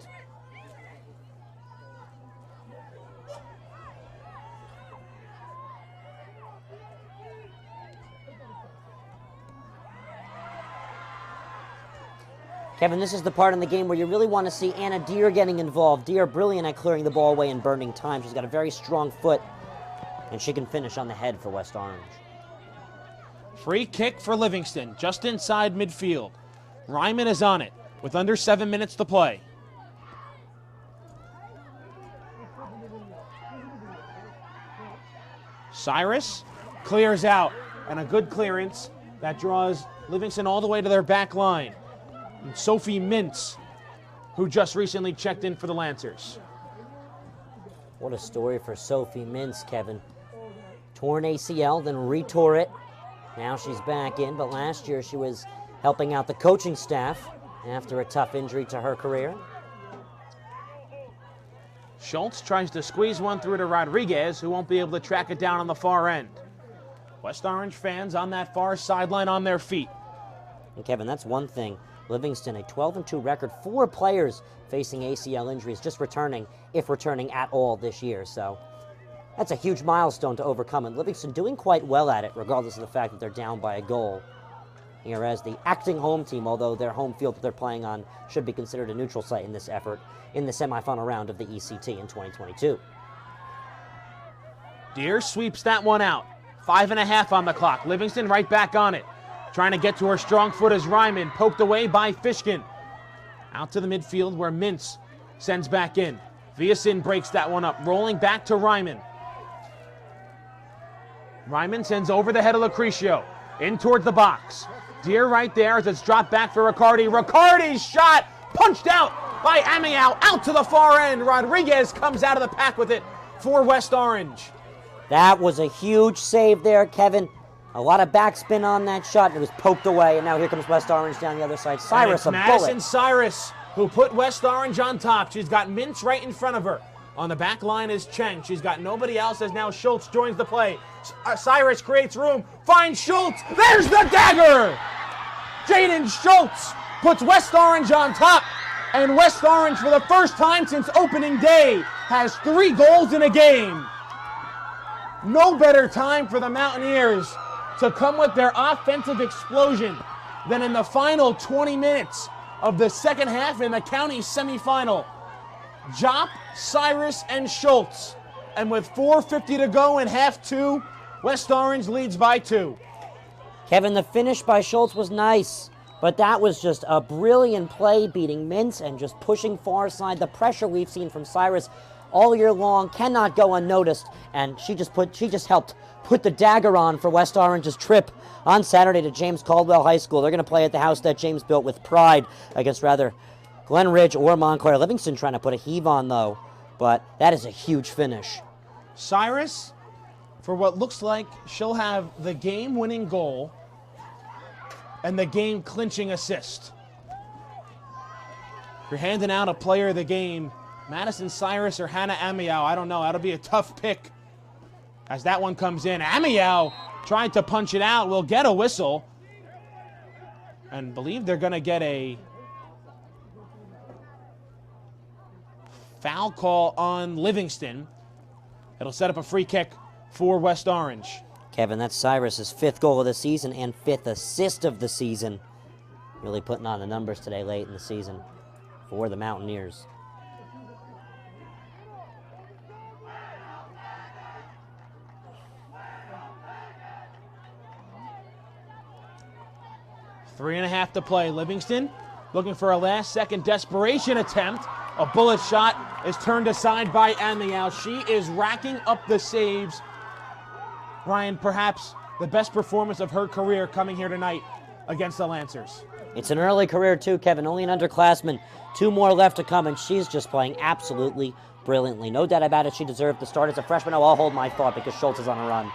Kevin, this is the part in the game where you really want to see Anna Deere getting involved. Deere brilliant at clearing the ball away and burning time. She's got a very strong foot, and she can finish on the head for West Orange. Free kick for Livingston, just inside midfield. Ryman is on it with under 7 minutes to play. Cyrus clears out, and a good clearance that draws Livingston all the way to their back line. And Sophie Mintz, who just recently checked in for the Lancers. What a story for Sophie Mintz, Kevin. Torn ACL, then retore it. Now she's back in, but last year she was helping out the coaching staff after a tough injury to her career. Schultz tries to squeeze one through to Rodriguez, who won't be able to track it down on the far end. West Orange fans on that far sideline on their feet. And Kevin, that's one thing. Livingston, a 12-2 record. 4 players facing ACL injuries, just returning, if returning at all this year. So that's a huge milestone to overcome, and Livingston doing quite well at it, regardless of the fact that they're down by a goal. Here as the acting home team, although their home field that they're playing on should be considered a neutral site in this effort in the semifinal round of the ECT in 2022. Deere sweeps that one out. 5.5 on the clock. Livingston right back on it. Trying to get to her strong foot as Ryman, poked away by Fishkin. Out to the midfield where Mintz sends back in. Viasin breaks that one up, rolling back to Ryman. Ryman sends over the head of Lucrecio, in towards the box. Deere right there as it's dropped back for Riccardi. Riccardi's shot, punched out by Amiao, out to the far end. Rodriguez comes out of the pack with it for West Orange. That was a huge save there, Kevin. A lot of backspin on that shot, and it was poked away, and now here comes West Orange down the other side. Cyrus, a Madison bullet. Cyrus, who put West Orange on top. She's got Mintz right in front of her. On the back line is Cheng. She's got nobody else as now Schultz joins the play. Cyrus creates room, finds Schultz. There's the dagger! Jaden Schultz puts West Orange on top. And West Orange, for the first time since opening day, has 3 goals in a game. No better time for the Mountaineers to come with their offensive explosion than in the final 20 minutes of the second half in the county semifinal. Jop, Cyrus, and Schultz. And with 4:50 to go in half 2, West Orange leads by 2. Kevin, the finish by Schultz was nice, but that was just a brilliant play, beating Mintz and just pushing far side. The pressure we've seen from Cyrus all year long cannot go unnoticed, and she just helped put the dagger on for West Orange's trip on Saturday to James Caldwell High School. They're going to play at the house that James built with pride against rather Glen Ridge or Montclair. Livingston trying to put a heave on, though, but that is a huge finish. Cyrus, for what looks like she'll have the game-winning goal and the game-clinching assist. If you're handing out a player of the game, Madison Cyrus or Hannah Amiao, I don't know. That'll be a tough pick as that one comes in. Amiao trying to punch it out, will get a whistle. And believe they're going to get a foul call on Livingston. It'll set up a free kick for West Orange. Kevin, that's Cyrus's 5th goal of the season and 5th assist of the season. Really putting on the numbers today late in the season for the Mountaineers. Three and a half to play. Livingston looking for a last-second desperation attempt. A bullet shot is turned aside by Amiao. She is racking up the saves. Ryan, perhaps the best performance of her career coming here tonight against the Lancers. It's an early career too, Kevin. Only an underclassman. 2 more left to come, and she's just playing absolutely brilliantly. No doubt about it, she deserved to start as a freshman. Oh, I'll hold my thought because Schultz is on a run.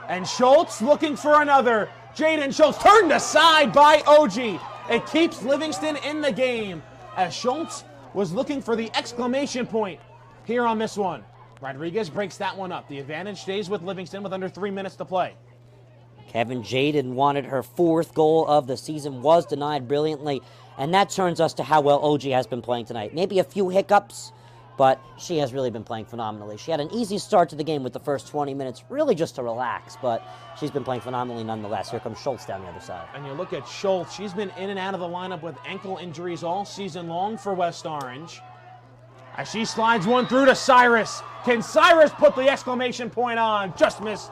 And Schultz looking for another. Jaden Schultz turned aside by OG. It keeps Livingston in the game as Schultz was looking for the exclamation point here on this one. Rodriguez breaks that one up. The advantage stays with Livingston with under 3 minutes to play. Kevin, Jaden wanted her 4th goal of the season, was denied brilliantly, and that turns us to how well OG has been playing tonight. Maybe a few hiccups, but she has really been playing phenomenally. She had an easy start to the game with the first 20 minutes, really just to relax, but she's been playing phenomenally nonetheless. Here comes Schultz down the other side. And you look at Schultz, she's been in and out of the lineup with ankle injuries all season long for West Orange. As she slides one through to Cyrus. Can Cyrus put the exclamation point on? Just missed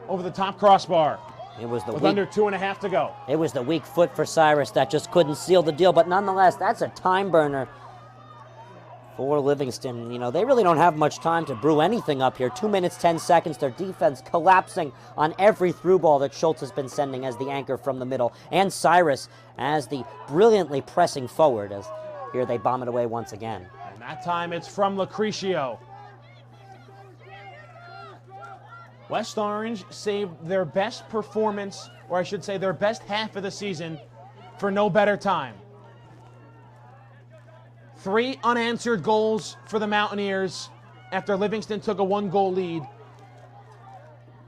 over the top crossbar. It was with under 2.5 to go. It was the weak foot for Cyrus that just couldn't seal the deal, but nonetheless, that's a time burner for Livingston. You know, they really don't have much time to brew anything up here. 2 minutes, 10 seconds. Their defense collapsing on every through ball that Schultz has been sending as the anchor from the middle. And Cyrus as the brilliantly pressing forward as here they bomb it away once again. And that time it's from Lucrecio. West Orange saved their best performance, or I should say their best half of the season, for no better time. 3 unanswered goals for the Mountaineers after Livingston took a 1-goal lead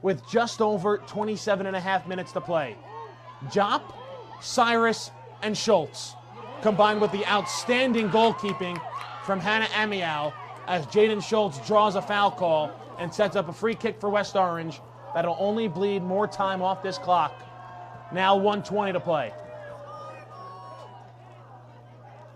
with just over 27.5 minutes to play. Jop, Cyrus, and Schultz, combined with the outstanding goalkeeping from Hannah Amiao as Jaden Schultz draws a foul call and sets up a free kick for West Orange that'll only bleed more time off this clock. Now 1:20 to play.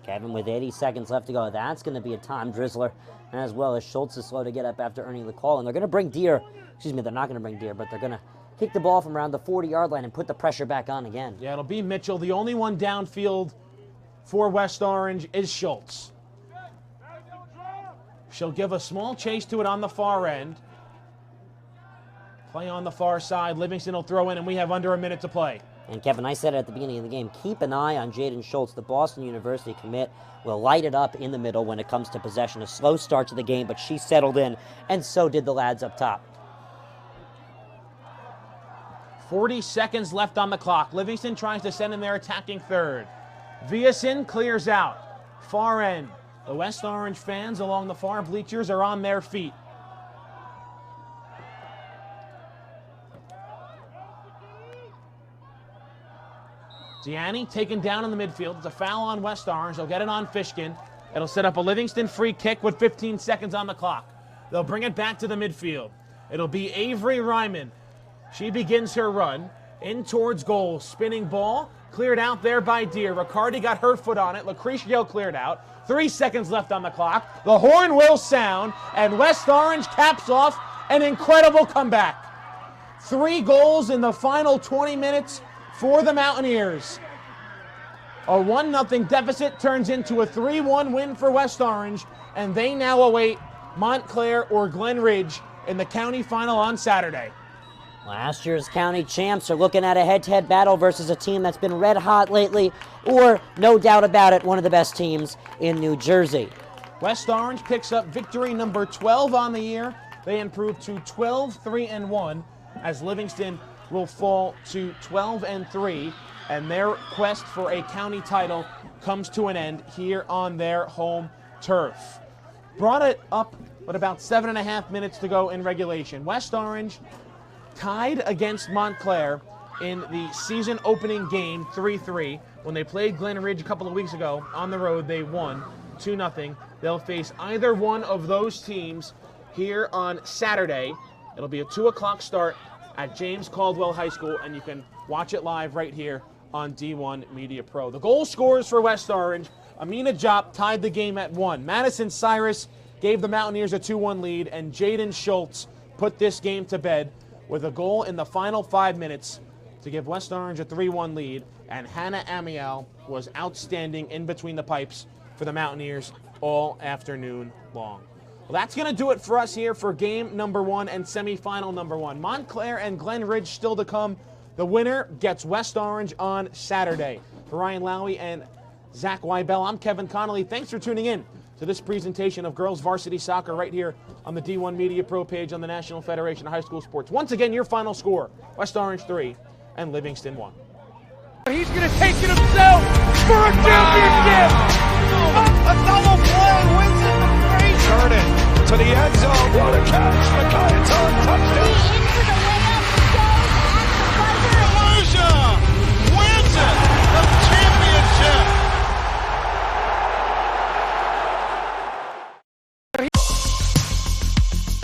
Kevin, with 80 seconds left to go, that's going to be a time drizzler, as well as Schultz is slow to get up after earning the call. And they're going to bring Deere, excuse me, they're not going to bring Deere, but they're going to kick the ball from around the 40-yard line and put the pressure back on again. Yeah, it'll be Mitchell. The only one downfield for West Orange is Schultz. She'll give a small chase to it on the far end. Play on the far side. Livingston will throw in, and we have under a minute to play. And Kevin, I said it at the beginning of the game, keep an eye on Jaden Schultz. The Boston University commit will light it up in the middle when it comes to possession. A slow start to the game, but she settled in, and so did the lads up top. 40 seconds left on the clock. Livingston tries to send in their attacking third. Viasin clears out. Far end. The West Orange fans along the far bleachers are on their feet. Gianni taken down in the midfield. It's a foul on West Orange. They'll get it on Fishkin. It'll set up a Livingston free kick with 15 seconds on the clock. They'll bring it back to the midfield. It'll be Avery Ryman. She begins her run in towards goal. Spinning ball. Cleared out there by Deere. Riccardi got her foot on it. Lucrecio cleared out. 3 seconds left on the clock. The horn will sound, and West Orange caps off an incredible comeback. 3 goals in the final 20 minutes for the Mountaineers. A 1-0 deficit turns into a 3-1 win for West Orange, and they now await Montclair or Glen Ridge in the county final on Saturday. Last year's county champs are looking at a head-to-head battle versus a team that's been red hot lately, or, no doubt about it, one of the best teams in New Jersey. West Orange picks up victory number 12 on the year. They improve to 12-3-1 as Livingston will fall to 12-3, and their quest for a county title comes to an end here on their home turf. Brought it up with about 7.5 minutes to go in regulation. West Orange tied against Montclair in the season opening game 3-3. When they played Glen Ridge a couple of weeks ago on the road, they won 2-0. They'll face either one of those teams here on Saturday. It'll be a 2 o'clock start at James Caldwell High School, and you can watch it live right here on D1 Media Pro. The goal scorers for West Orange: Amina Jop tied the game at 1. Madison Cyrus gave the Mountaineers a 2-1 lead, and Jaden Schultz put this game to bed with a goal in the final 5 minutes to give West Orange a 3-1 lead, and Hannah Amiel was outstanding in between the pipes for the Mountaineers all afternoon long. Well, that's going to do it for us here for game number 1 and semifinal number 1. Montclair and Glen Ridge still to come. The winner gets West Orange on Saturday. For Ryan Lowy and Zach Weibel, I'm Kevin Connolly. Thanks for tuning in to this presentation of girls varsity soccer right here on the D1 Media Pro page on the National Federation of High School Sports. Once again, your final score: West Orange 3 and Livingston 1. He's going to take it himself for a championship. A double play. Winston the Fraser. Turn it to the end zone. What a catch.